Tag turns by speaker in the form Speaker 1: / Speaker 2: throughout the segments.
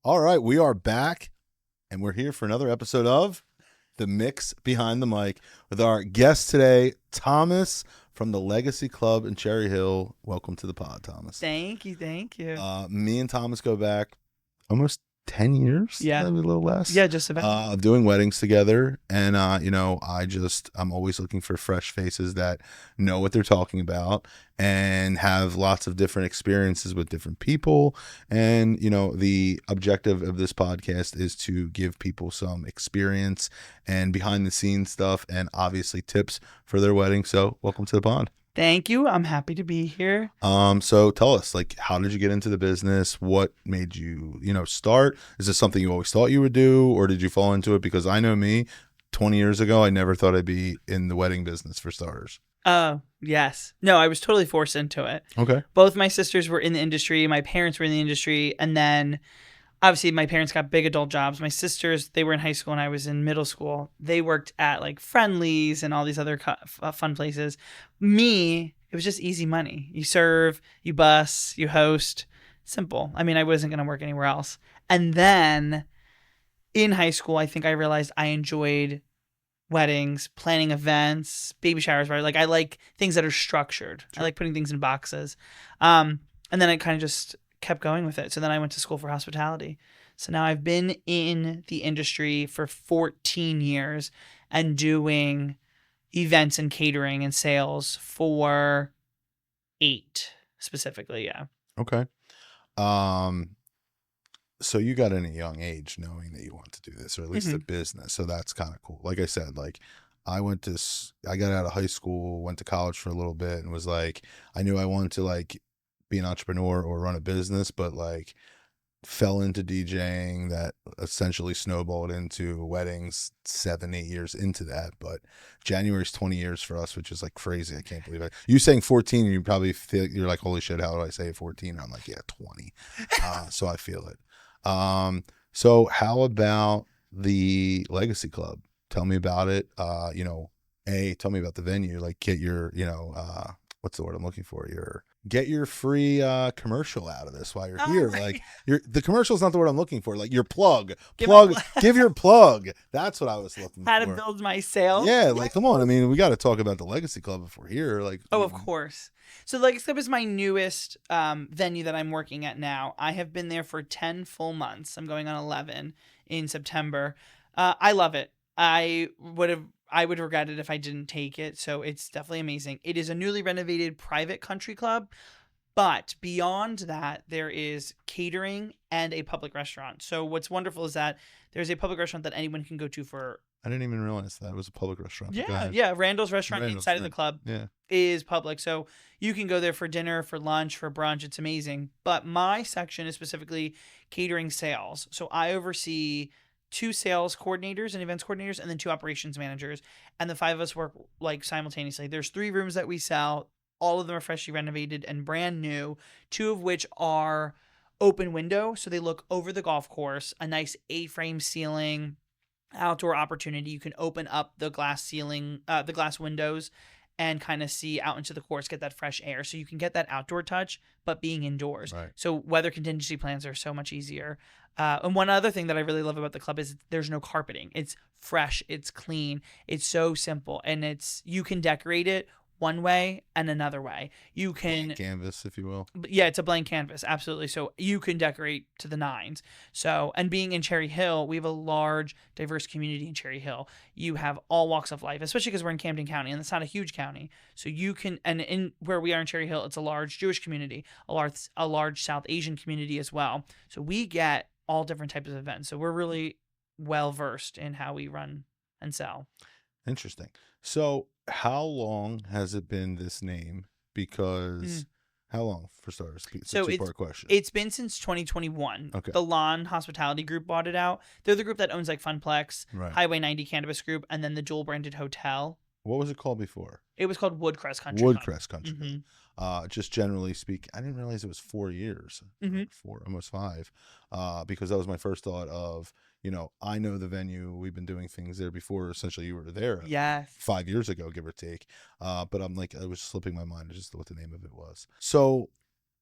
Speaker 1: All right, we are back, and we're here for another episode of The Mix Behind the Mic with our guest today, Thomas from the Legacy Club in Cherry Hill. Welcome to the pod, Thomas.
Speaker 2: Thank you.
Speaker 1: Me and Thomas go back almost 10 years,
Speaker 2: Yeah.
Speaker 1: maybe a little less.
Speaker 2: Yeah, just about.
Speaker 1: Of doing weddings together. And, I'm always looking for fresh faces that know what they're talking about and have lots of different experiences with different people. And, the objective of this podcast is to give people some experience and behind the scenes stuff and obviously tips for their wedding. So welcome to the pod.
Speaker 2: Thank you. I'm happy to be here.
Speaker 1: So tell us, how did you get into the business? What made you, start? Is this something you always thought you would do, or did you fall into it? Because I know me, 20 years ago, I never thought I'd be in the wedding business for starters.
Speaker 2: Oh, yes. No, I was totally forced into it.
Speaker 1: Okay.
Speaker 2: Both my sisters were in the industry. My parents were in the industry. And then obviously my parents got big adult jobs. My sisters, they were in high school and I was in middle school. They worked at Friendlies and all these other fun places. Me, it was just easy money. You serve, you bus, you host. Simple. I mean, I wasn't going to work anywhere else. And then in high school, I think I realized I enjoyed weddings, planning events, baby showers. Right? I like things that are structured. Sure. I like putting things in boxes. And then I kind of just kept going with it. So then I went to school for hospitality. So now I've been in the industry for 14 years and doing events and catering and sales for 8 specifically. Yeah.
Speaker 1: Okay. So you got in at a young age knowing that you want to do this, or at least a business. So that's kind of cool. Like I said, I got out of high school, went to college for a little bit and was I knew I wanted to be an entrepreneur or run a business, but fell into DJing that essentially snowballed into weddings 7-8 years into that. But January's 20 years for us, which is crazy. I can't believe it. You saying 14, you probably feel you're like, holy shit, how do I say 14? I'm like, yeah, 20. So I feel it. So how about the Legacy Club? Tell me about it. Tell me about the venue, get your, what's the word I'm looking for? Get your free commercial out of this while you're here.
Speaker 2: Right.
Speaker 1: The commercial is not the word I'm looking for. Your plug, give your plug. That's what I was looking for.
Speaker 2: How to build my sales.
Speaker 1: Yeah. Come on. I mean, we got to talk about the Legacy Club if we're here.
Speaker 2: Of course. So Legacy Club is my newest venue that I'm working at now. I have been there for 10 full months. I'm going on 11 in September. I love it. I would regret it if I didn't take it. So it's definitely amazing. It is a newly renovated private country club. But beyond that, there is catering and a public restaurant. So what's wonderful is that there's a public restaurant that anyone can go to for...
Speaker 1: I didn't even realize that it was a public restaurant.
Speaker 2: Yeah. Randall's restaurant inside of the club is public. So you can go there for dinner, for lunch, for brunch. It's amazing. But my section is specifically catering sales. So I oversee 2 sales coordinators and events coordinators and then 2 operations managers. And the 5 of us work simultaneously. There's 3 rooms that we sell. All of them are freshly renovated and brand new, 2 of which are open window. So they look over the golf course, a nice A-frame ceiling, outdoor opportunity. You can open up the glass ceiling, the glass windows and kind of see out into the course, get that fresh air. So you can get that outdoor touch, but being indoors.
Speaker 1: Right.
Speaker 2: So weather contingency plans are so much easier. And one other thing that I really love about the club is there's no carpeting. It's fresh, it's clean, it's so simple, and you can decorate it one way and another way. You can
Speaker 1: canvas, if you will.
Speaker 2: Yeah, it's a blank canvas, absolutely. So you can decorate to the 9s. So, and being in Cherry Hill, we have a large, diverse community in Cherry Hill. You have all walks of life, especially because we're in Camden County, and it's not a huge county. So you can, and in where we are in Cherry Hill, it's a large Jewish community, a large South Asian community as well. So we get all different types of events. So we're really well versed in how we run and sell.
Speaker 1: Interesting. So how long has it been this name? Because how long, for starters? It's a 2-part question.
Speaker 2: It's been since 2021.
Speaker 1: Okay.
Speaker 2: The Lawn Hospitality Group bought it out. They're the group that owns Funplex,
Speaker 1: right.
Speaker 2: Highway 90 Cannabis Group, and then the dual branded hotel.
Speaker 1: What was it called before?
Speaker 2: It was called Woodcrest Country.
Speaker 1: Woodcrest Country. Just generally speak, I didn't realize it was 4 years, 4, almost 5, because that was my first thought of, I know the venue. We've been doing things there before. Essentially, you were there 5 years ago, give or take. But I'm it was slipping my mind just what the name of it was. So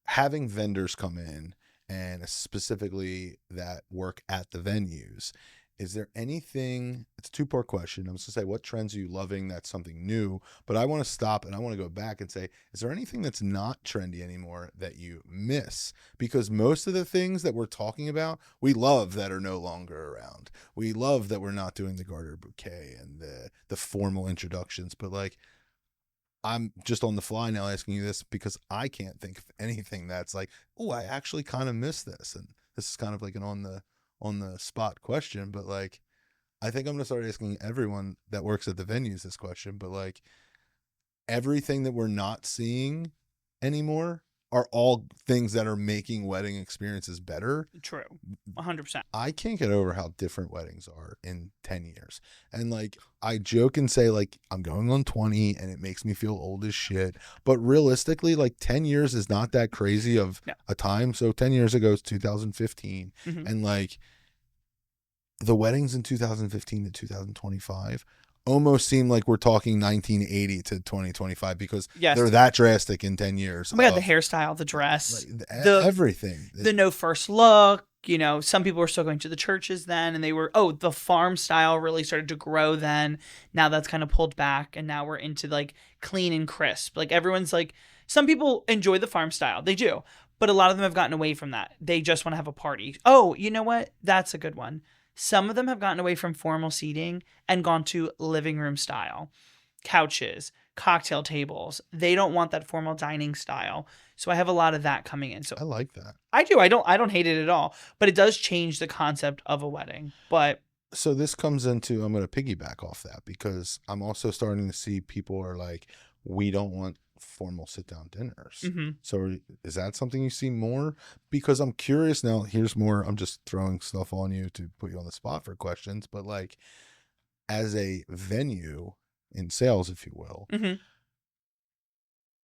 Speaker 1: having vendors come in and specifically that work at the venues. Is there anything, it's a two-part question. I was going to say, what trends are you loving that's something new? But I want to stop and I want to go back and say, is there anything that's not trendy anymore that you miss? Because most of the things that we're talking about, we love that are no longer around. We love that we're not doing the garter bouquet and the formal introductions. But like, I'm just on the fly now asking you this because I can't think of anything that's like, oh, I actually kind of miss this. And this is kind of like an on the spot question, but like, I think I'm going to start asking everyone that works at the venues this question, but like, everything that we're not seeing anymore are all things that are making wedding experiences better.
Speaker 2: True. 100%.
Speaker 1: I can't get over how different weddings are in 10 years. And like, I joke and say like, I'm going on 20 and it makes me feel old as shit. But realistically, like 10 years is not that crazy of a time. So 10 years ago is 2015. And like the weddings in 2015 to 2025 almost seem like we're talking 1980 to 2025 because they're that drastic in 10 years.
Speaker 2: Oh my God, the hairstyle, the dress,
Speaker 1: like, everything.
Speaker 2: The no first look, you know, some people were still going to the churches then and they were, the farm style really started to grow then. Now that's kind of pulled back and now we're into like clean and crisp. Like everyone's like, some people enjoy the farm style. They do. But a lot of them have gotten away from that. They just want to have a party. Oh, you know what? That's a good one. Some of them have gotten away from formal seating and gone to living room style, couches, cocktail tables. They don't want that formal dining style. So I have a lot of that coming in. So
Speaker 1: I like that.
Speaker 2: I do. I don't hate it at all, but it does change the concept of a wedding. But
Speaker 1: so this comes into, I'm going to piggyback off that because I'm also starting to see people are like, we don't want formal sit down dinners. So is that something you see more? Because I'm curious now. Here's more. I'm just throwing stuff on you to put you on the spot for questions, but like as a venue in sales, if you will,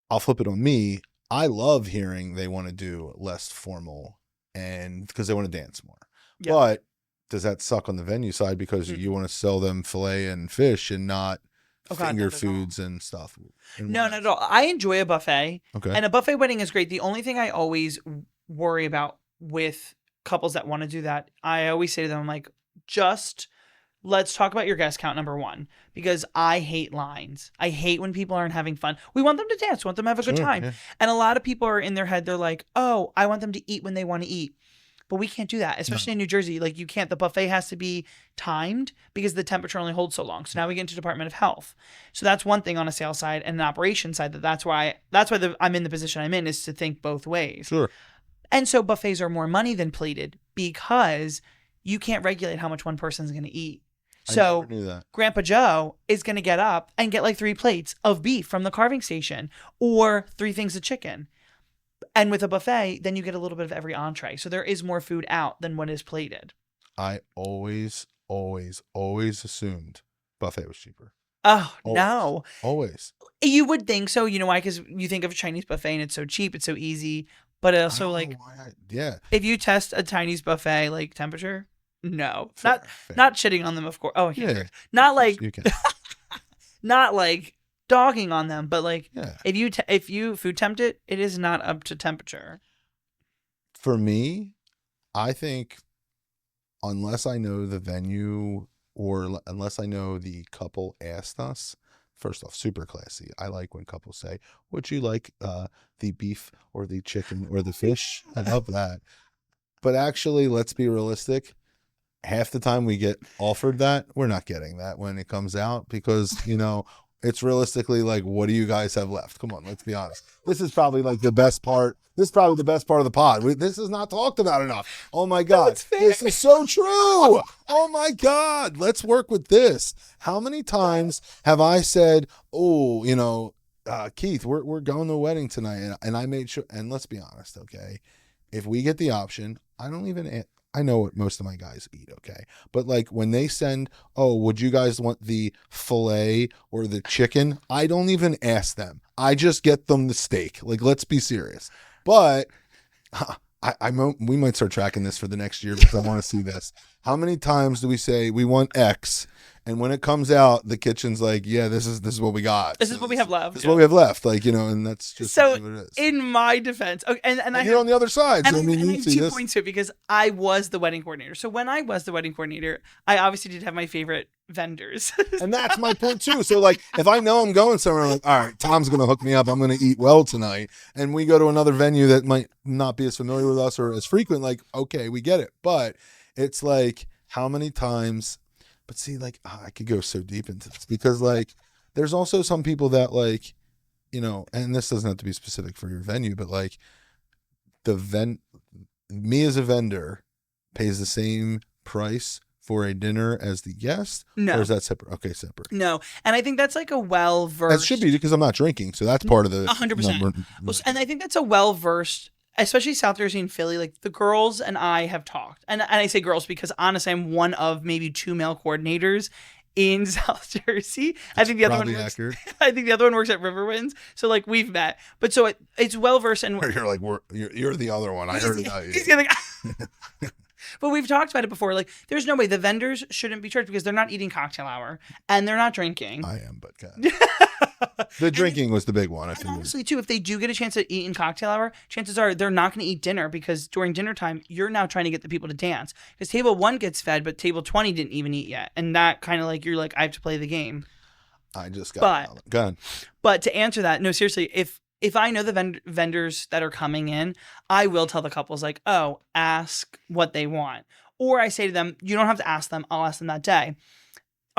Speaker 1: I'll flip it on me. I love hearing they want to do less formal and because they want to dance more. But does that suck on the venue side because you want to sell them filet and fish and not finger foods and stuff?
Speaker 2: No, not at all. I enjoy a buffet.
Speaker 1: Okay.
Speaker 2: And a buffet wedding is great. The only thing I always worry about with couples that want to do that, I always say to them, I'm like, just let's talk about your guest count, number one, because I hate lines. I hate when people aren't having fun. We want them to dance. We want them to have a good time. Yeah. And a lot of people are in their head, they're like, oh, I want them to eat when they want to eat. But we can't do that, especially in New Jersey. Like you can't, the buffet has to be timed because the temperature only holds so long. So now we get into Department of Health. So that's one thing on a sales side and an operation side that's why I'm in the position I'm in is to think both ways.
Speaker 1: Sure.
Speaker 2: And so buffets are more money than plated because you can't regulate how much one person's going to eat. So Grandpa Joe is going to get up and get like 3 plates of beef from the carving station or 3 things of chicken. And with a buffet, then you get a little bit of every entree. So there is more food out than what is plated.
Speaker 1: I always assumed buffet was cheaper.
Speaker 2: Oh, no.
Speaker 1: Always.
Speaker 2: You would think so. You know why? Because you think of a Chinese buffet and it's so cheap. It's so easy. But also like, if you test a Chinese buffet, like temperature, no. Fair. Not shitting on them, of course. Oh, yeah. Not like, you can. Not like dogging on them, but like if you food tempt it, it is not up to temperature.
Speaker 1: For me, I think unless I know the venue or unless I know the couple asked us, first off, super classy. I like when couples say, would you like the beef or the chicken or the fish? I love that. But actually, let's be realistic. Half the time we get offered that, we're not getting that when it comes out because, you know, it's realistically like, what do you guys have left? Come on, let's be honest. This is probably like the best part. This is probably the best part of the pod. This is not talked about enough. Oh my God. This is so true. Oh my God. Let's work with this. How many times have I said, oh, you know, Keith, we're going to a wedding tonight. And I made sure, and let's be honest, okay? If we get the option, I know what most of my guys eat, okay? But like when they send, oh, would you guys want the filet or the chicken? I don't even ask them. I just get them the steak. Like, let's be serious. But we might start tracking this for the next year because I want to see this. How many times do we say we want X And when it comes out, the kitchen's like, yeah, this is what we got.
Speaker 2: This is what we have left.
Speaker 1: This is what we have left. Like, and that's just
Speaker 2: so.
Speaker 1: What it is.
Speaker 2: In my defense, okay, and
Speaker 1: you're on the other side. So, I
Speaker 2: have 2 points to it because I was the wedding coordinator. So when I was the wedding coordinator, I obviously did have my favorite vendors.
Speaker 1: And that's my point too. So like, if I know I'm going somewhere, I'm like, all right, Tom's going to hook me up. I'm going to eat well tonight. And we go to another venue that might not be as familiar with us or as frequent. Like, okay, we get it. But it's like, how many times? But see, like, I could go so deep into this because like, there's also some people that like, and this doesn't have to be specific for your venue, but like me as a vendor pays the same price for a dinner as the guest?
Speaker 2: No.
Speaker 1: Or is that separate? Okay, separate.
Speaker 2: No. And I think that's like a well-versed...
Speaker 1: That should be because I'm not drinking. So that's part of the...
Speaker 2: 100%. And I think that's a well-versed, especially South Jersey and Philly, like the girls and I have talked. And I say girls because honestly, I'm one of maybe 2 male coordinators in South Jersey. I think the other one works, I think the other one works at Riverwinds. So like we've met. But so it's well-versed and...
Speaker 1: You're like, you're the other one. I heard about you.
Speaker 2: He's gonna... But we've talked about it before. Like, there's no way the vendors shouldn't be charged because they're not eating cocktail hour and they're not drinking.
Speaker 1: I am, but God. The drinking was the big one. I think.
Speaker 2: Honestly, too, if they do get a chance to eat in cocktail hour, chances are they're not going to eat dinner because during dinner time, you're now trying to get the people to dance. Because table 1 gets fed, but table 20 didn't even eat yet. And that kind of like, you're like, I have to play the game.
Speaker 1: I just got it. Go ahead.
Speaker 2: But to answer that, no, seriously, if I know the vendors that are coming in, I will tell the couples like, oh, ask what they want. Or I say to them, you don't have to ask them. I'll ask them that day.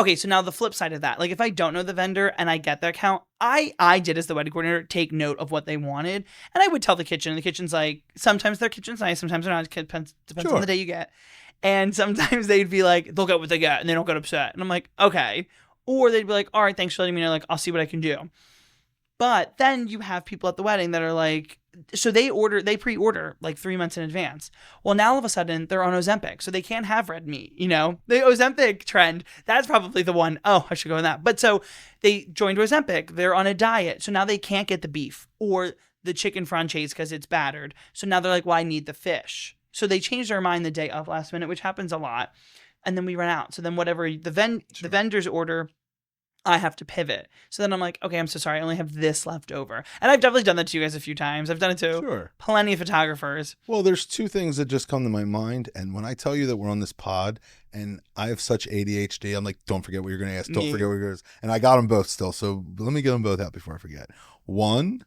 Speaker 2: Okay, so now the flip side of that. Like if I don't know the vendor and I get their account, I did as the wedding coordinator take note of what they wanted. And I would tell the kitchen. And the kitchen's like, sometimes their kitchen's nice. Sometimes they're not. Depends on the day you get. And sometimes they'd be like, they'll get what they get and they don't get upset. And I'm like, okay. Or they'd be like, all right, thanks for letting me know. Like, I'll see what I can do. But then you have people at the wedding that are like, so they pre-order like 3 months in advance. Well, now all of a sudden they're on Ozempic, so they can't have red meat, The Ozempic trend, that's probably the one. Oh, I should go in that. But so they joined Ozempic, they're on a diet, so now they can't get the beef or the chicken franchise because it's battered. So now they're like, well, I need the fish. So they changed their mind the day of last minute, which happens a lot. And then we run out. So then whatever the vendors order, I have to pivot. So then I'm like, okay, I'm so sorry. I only have this left over. And I've definitely done that to you guys a few times. I've done it to plenty of photographers.
Speaker 1: Well, there's 2 things that just come to my mind. And when I tell you that we're on this pod and I have such ADHD, I'm like, don't forget what you're going to ask. Don't forget what you're going to ask. And I got them both still. So let me get them both out before I forget. 1,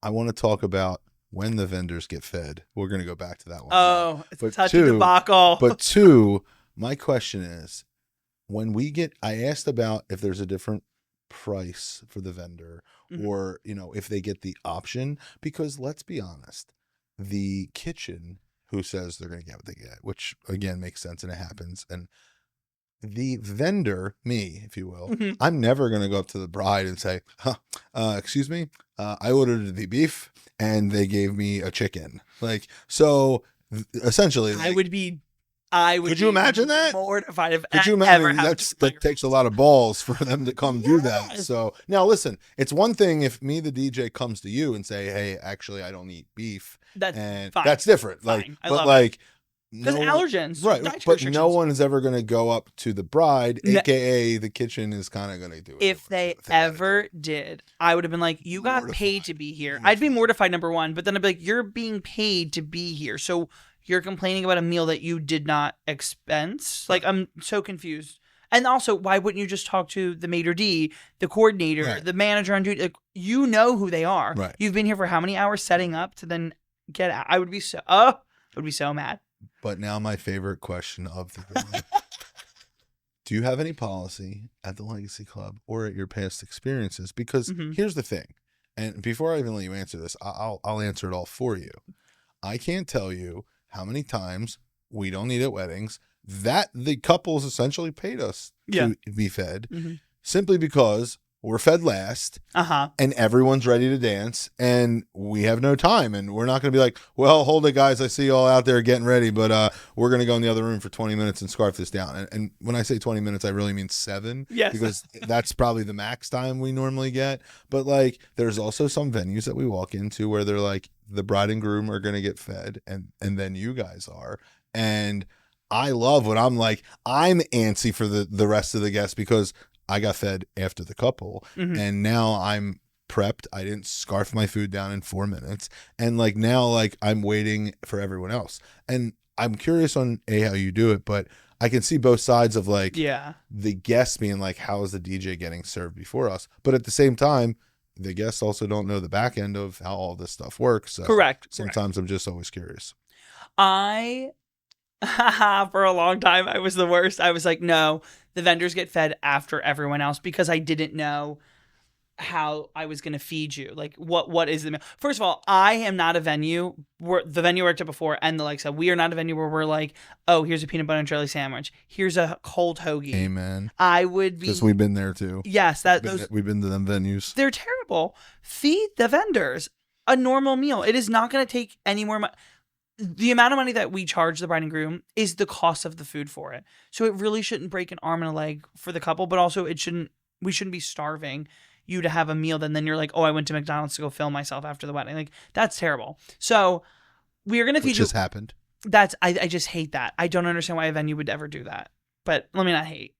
Speaker 1: I want to talk about when the vendors get fed. We're going to go back to that one.
Speaker 2: Oh, it's a touchy debacle.
Speaker 1: But 2, my question is, I asked about if there's a different price for the vendor or, if they get the option, because let's be honest, the kitchen who says they're going to get what they get, which again makes sense and it happens. And the vendor, me, if you will, I'm never going to go up to the bride and say, excuse me, I ordered the beef and they gave me a chicken. Like, so essentially, could you imagine that?
Speaker 2: Mortified if
Speaker 1: Could you imagine that takes a lot of balls for them to come do that. So now listen, it's one thing if me, the DJ, comes to you and say, hey, actually, I don't eat beef. That's fine. That's different. Like, but like,
Speaker 2: because allergens,
Speaker 1: right? But no one is ever going to go up to the bride, aka the kitchen is kind of going to do it.
Speaker 2: If they ever did, I would have been like, "You got paid to be here." I'd be mortified, number one, but then I'd be like, "You're being paid to be here, so you're complaining about a meal that you did not expense." Like, I'm so confused. And also, why wouldn't you just talk to the maitre d', the coordinator, the manager on duty? Like, you know who they are.
Speaker 1: Right.
Speaker 2: You've been here for how many hours setting up to then get out? I would be so mad.
Speaker 1: But now my favorite question of the day. Do you have any policy at the Legacy Club or at your past experiences? Because here's the thing. And before I even let you answer this, I'll answer it all for you. I can't tell you how many times we don't eat at weddings that the couples essentially paid us to be fed simply because we're fed last and everyone's ready to dance and we have no time and we're not going to be like, well, hold it, guys. I see you all out there getting ready, but we're going to go in the other room for 20 minutes and scarf this down. And when I say 20 minutes, I really mean 7 because that's probably the max time we normally get. But like, there's also some venues that we walk into where they're like, the bride and groom are going to get fed and then you guys are. And I love when I'm like, I'm antsy for the rest of the guests because I got fed after the couple and now I'm prepped. I didn't scarf my food down in 4 minutes. And like now, like I'm waiting for everyone else. And I'm curious on how you do it, but I can see both sides of like the guests being like, how is the DJ getting served before us? But at the same time, the guests also don't know the back end of how all this stuff works. So
Speaker 2: Correct.
Speaker 1: Sometimes I'm just always curious.
Speaker 2: For a long time, I was the worst. I was like, no, the vendors get fed after everyone else because I didn't know how I was going to feed you. Like, what is the meal? First of all, I am not a venue. The venue I worked at before, and the like said, we are not a venue where we're like, oh, here's a peanut butter and jelly sandwich. Here's a cold hoagie.
Speaker 1: Amen.
Speaker 2: I would be.
Speaker 1: Because we've been there too.
Speaker 2: Yes,
Speaker 1: we've been to them venues.
Speaker 2: They're terrible. Feed the vendors a normal meal. It is not going to take any more money. The amount of money that we charge the bride and groom is the cost of the food for it. So it really shouldn't break an arm and a leg for the couple, but also we shouldn't be starving you to have a meal. Then you're like, oh, I went to McDonald's to go film myself after the wedding. Like, that's terrible. So we're going to feed you.
Speaker 1: Which just happened.
Speaker 2: I just hate that. I don't understand why a venue would ever do that, but let me not hate.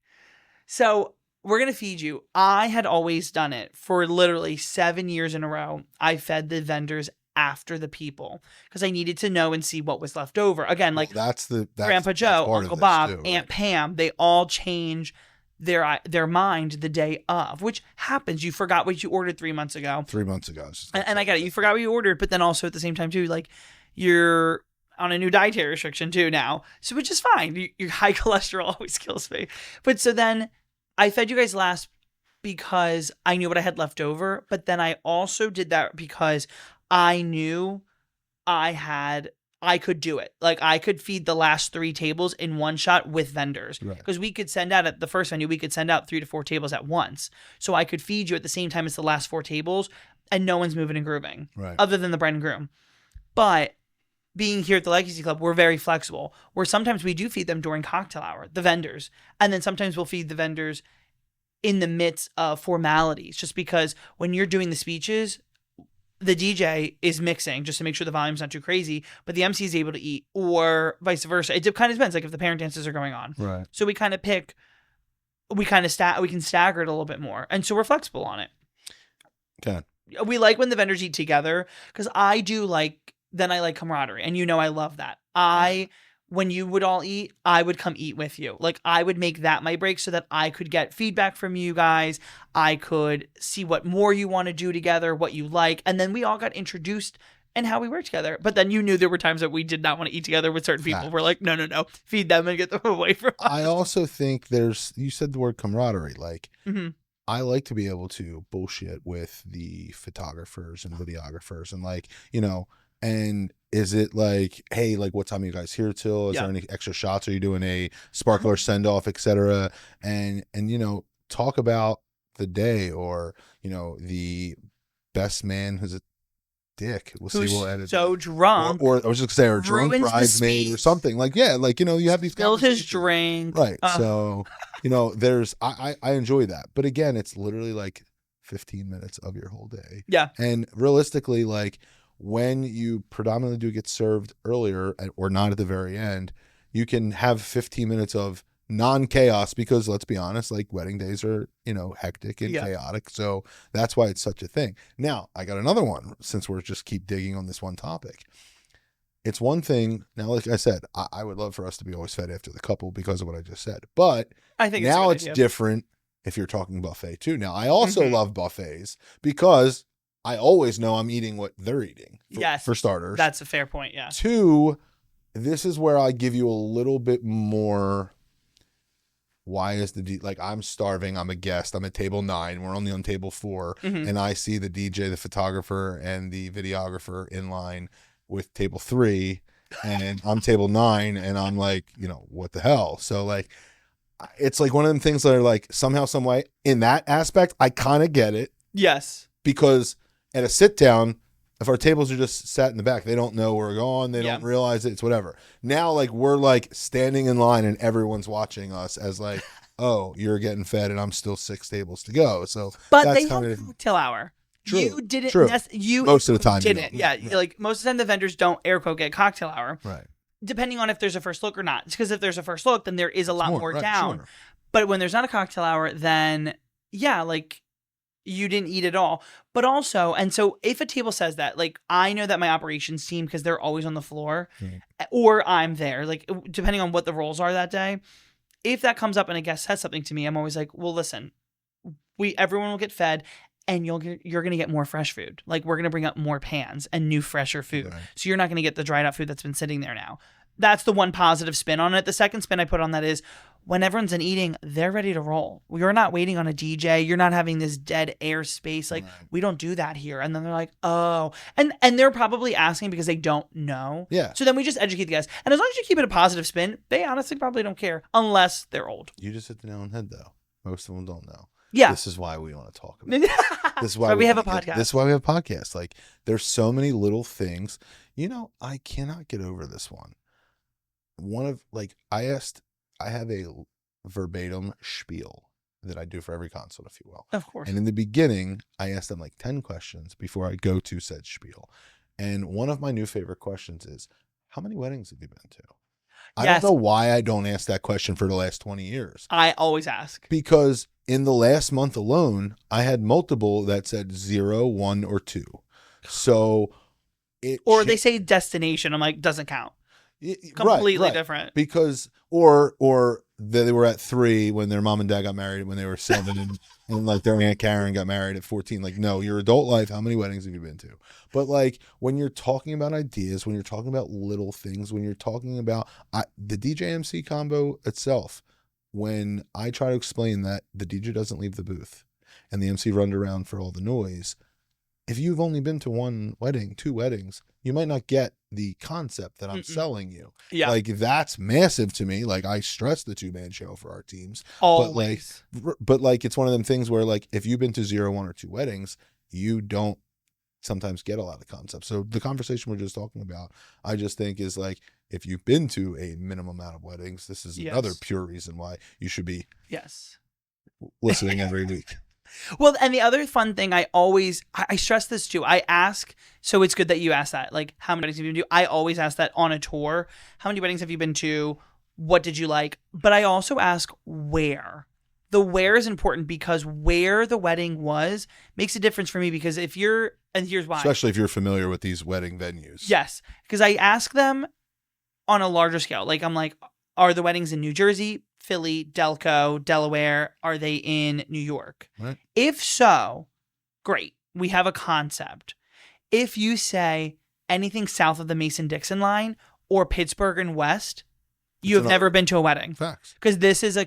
Speaker 2: So we're going to feed you. I had always done it for literally 7 years in a row. I fed the vendors after the people because I needed to know and see what was left over. Again, like
Speaker 1: that's
Speaker 2: Grandpa Joe, Uncle Bob, too, Aunt Pam, they all change their mind the day of, which happens. You forgot what you ordered 3 months ago.
Speaker 1: 3 months ago.
Speaker 2: And I get it. You forgot what you ordered, but then also at the same time too, like you're on a new dietary restriction too now. So which is fine. Your high cholesterol always kills me. But so then I fed you guys last because I knew what I had left over, but then I also did that because I knew I could do it. Like I could feed the last 3 tables in one shot with vendors because we could send out at the first venue, we could send out 3 to 4 tables at once. So I could feed you at the same time as the last 4 tables and no one's moving and grooving other than the bride and groom. But being here at the Legacy Club, we're very flexible where sometimes we do feed them during cocktail hour, the vendors. And then sometimes we'll feed the vendors in the midst of formalities just because when you're doing the speeches, the DJ is mixing just to make sure the volume's not too crazy, but the MC is able to eat or vice versa. It kind of depends, like if the parent dances are going on.
Speaker 1: Right.
Speaker 2: So we kind of we can stagger it a little bit more. And so we're flexible on it.
Speaker 1: Okay.
Speaker 2: We like when the vendors eat together because I like camaraderie. And I love that. When you would all eat, I would come eat with you. Like I would make that my break so that I could get feedback from you guys. I could see what more you want to do together, what you like. And then we all got introduced and how we work together. But then you knew there were times that we did not want to eat together with certain people. We're like, no, feed them and get them away from us.
Speaker 1: I also think you said the word camaraderie. Like I like to be able to bullshit with the photographers and videographers and and is it like, hey, like what time are you guys here till? Is there any extra shots? Are you doing a sparkler send off, etc.? And talk about the day or the best man who's a dick. We'll edit
Speaker 2: so drunk.
Speaker 1: Or I was just gonna say, or drunk bridesmaid or something. Like you have these
Speaker 2: spilled his drink.
Speaker 1: Right. So there's I enjoy that. But again, it's literally like 15 minutes of your whole day.
Speaker 2: Yeah.
Speaker 1: And realistically, like when you predominantly do get served earlier or not at the very end, you can have 15 minutes of non-chaos because let's be honest, like wedding days are, hectic and chaotic. So that's why it's such a thing. Now, I got another one since we're just keep digging on this one topic. It's one thing. Now, like I said, I would love for us to be always fed after the couple because of what I just said. But
Speaker 2: I think
Speaker 1: now it's different if you're talking buffet too. Now, I also love buffets because I always know I'm eating what they're eating. For starters.
Speaker 2: That's a fair point, yeah.
Speaker 1: 2, this is where I give you a little bit more. Why is like I'm starving, I'm a guest, I'm at table 9, we're only on table 4, and I see the DJ, the photographer, and the videographer in line with table 3, and I'm table 9, and I'm like, what the hell? So like, it's like one of them things that are like somehow, some way, in that aspect, I kind of get it.
Speaker 2: Yes.
Speaker 1: Because at a sit down, if our tables are just sat in the back, they don't know we're going, they don't realize it, it's whatever. Now, like, we're like standing in line and everyone's watching us as like, oh, you're getting fed and I'm still 6 tables to go. So,
Speaker 2: but that's they have cocktail hour.
Speaker 1: True.
Speaker 2: You didn't.
Speaker 1: True.
Speaker 2: You
Speaker 1: most of the time
Speaker 2: didn't. Yeah. Like most of the time, the vendors don't air quote get cocktail hour.
Speaker 1: Right.
Speaker 2: depending on if there's a first look or not. Because if there's a first look, then there is a lot more
Speaker 1: right,
Speaker 2: down.
Speaker 1: sure.
Speaker 2: But when there's not a cocktail hour, then yeah, like you didn't eat it all. But also, and so if a table says that, like I know that my operations team, because they're always on the floor, or I'm there, like depending on what the roles are that day, if that comes up and a guest says something to me, I'm always like, well, listen, everyone will get fed. And you're going to get more fresh food. Like we're going to bring up more pans and new fresher food.
Speaker 1: Right.
Speaker 2: So you're not going to get the dried out food that's been sitting there now. That's the one positive spin on it. The second spin I put on that is when everyone's done eating, they're ready to roll. You're not waiting on a DJ. You're not having this dead air space. Like we don't do that here. And then they're like, oh, and they're probably asking because they don't know.
Speaker 1: Yeah.
Speaker 2: So then we just educate the guys. And as long as you keep it a positive spin, they honestly probably don't care unless they're old.
Speaker 1: You just hit the nail on the head though. Most of them don't know.
Speaker 2: Yeah.
Speaker 1: This is why we want to talk about it. This is why
Speaker 2: we have a podcast.
Speaker 1: This is why we have a podcast. Like there's so many little things. You know, I cannot get over this one. I have a verbatim spiel that I do for every consult, if you will.
Speaker 2: Of course.
Speaker 1: And in the beginning, I asked them like 10 questions before I go to said spiel. And one of my new favorite questions is, how many weddings have you been to? I don't know why I don't ask that question for the last 20 years.
Speaker 2: I always ask.
Speaker 1: Because in the last month alone, I had multiple that said 0, 1, or 2. So
Speaker 2: they say destination. I'm like, doesn't count. Completely different.
Speaker 1: Because or they were at 3 when their mom and dad got married when they were 7 and like their Aunt Karen got married at 14. Like, no, your adult life, how many weddings have you been to? But like when you're talking about ideas, when you're talking about little things, when you're talking about the DJ MC combo itself, when I try to explain that the DJ doesn't leave the booth and the MC runs around for all the noise, if you've only been to 1 wedding, 2 weddings, you might not get the concept that I'm selling you.
Speaker 2: Yeah.
Speaker 1: Like that's massive to me. Like I stress the 2-man show for our teams.
Speaker 2: Always.
Speaker 1: But like it's one of them things where like if you've been to 0, 1, or 2 weddings, you don't sometimes get a lot of concepts. So the conversation we're just talking about, I just think is like if you've been to a minimum amount of weddings, this is another pure reason why you should be listening every week.
Speaker 2: Well, and the other fun thing I stress this too. I ask, so it's good that you ask that. Like, how many weddings have you been to? I always ask that on a tour. How many weddings have you been to? What did you like? But I also ask where. The where is important because where the wedding was makes a difference for me because and here's why.
Speaker 1: Especially if you're familiar with these wedding venues.
Speaker 2: Yes, because I ask them on a larger scale. Like, I'm like, are the weddings in New Jersey, Philly, Delco, Delaware? Are they in New York?
Speaker 1: Right.
Speaker 2: If so, great. We have a concept. If you say anything south of the Mason-Dixon line or Pittsburgh and West, you have never been to a wedding.
Speaker 1: Facts.
Speaker 2: Because this is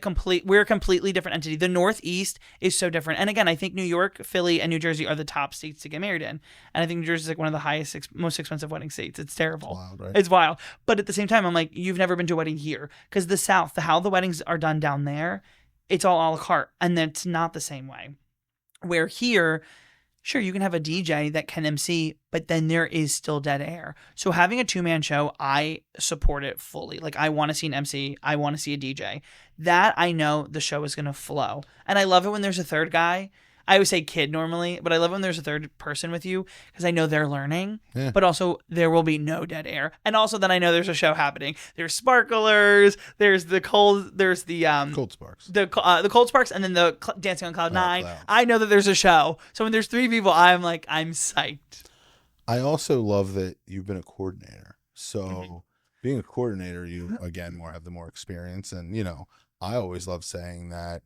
Speaker 2: we're a completely different entity. The Northeast is so different. And again, I think New York, Philly, and New Jersey are the top states to get married in. And I think New Jersey is like one of the highest, most expensive wedding states. It's terrible.
Speaker 1: It's wild, right?
Speaker 2: It's wild. But at the same time, I'm like, you've never been to a wedding here. Because the South, how the weddings are done down there, it's all a la carte. And it's not the same way. Where here, sure, you can have a DJ that can MC, but then there is still dead air. So having a 2-man show, I support it fully. Like I want to see an MC. I want to see a DJ. That I know the show is going to flow. And I love it when there's a third guy. I always say kid normally, but I love when there's a third person with you because I know they're learning, but also there will be no dead air. And also then I know there's a show happening. There's sparklers, there's the cold sparks, the cold sparks, and then the dancing on cloud 9.
Speaker 1: Wow.
Speaker 2: I know that there's a show. So when there's 3 people, I'm psyched.
Speaker 1: I also love that you've been a coordinator. So being a coordinator, you again have the more experience. And, you know, I always love saying that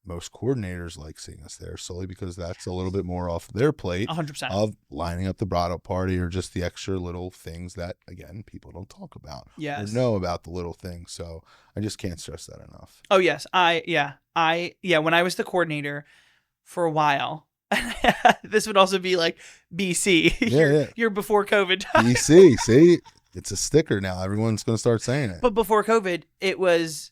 Speaker 1: most coordinators like seeing us there solely because that's a little bit more off their plate
Speaker 2: 100%
Speaker 1: of lining up the bridal party or just the extra little things that, again, people don't talk about or know about the little things. So I just can't stress that enough.
Speaker 2: Oh, yes. When I was the coordinator for a while, this would also be like BC. You're before COVID.
Speaker 1: BC, see? It's a sticker now. Everyone's going to start saying it.
Speaker 2: But before COVID, it was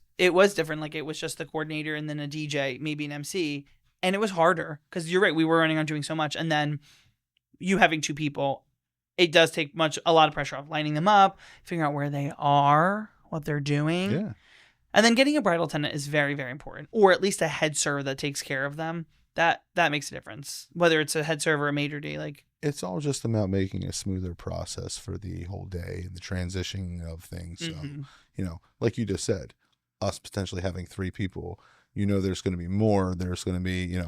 Speaker 2: different. Like it was just the coordinator and then a DJ, maybe an MC. And it was harder because you're right. We were running on doing so much. And then you having 2 people, it does take a lot of pressure off lining them up, figuring out where they are, what they're doing.
Speaker 1: Yeah.
Speaker 2: And then getting a bridal attendant is very, very important, or at least a head server that takes care of them. that makes a difference. Whether it's a head server or a maitre d', like
Speaker 1: it's all just about making a smoother process for the whole day and the transitioning of things. So, like you just said, us potentially having 3 people, there's going to be more. There's going to be,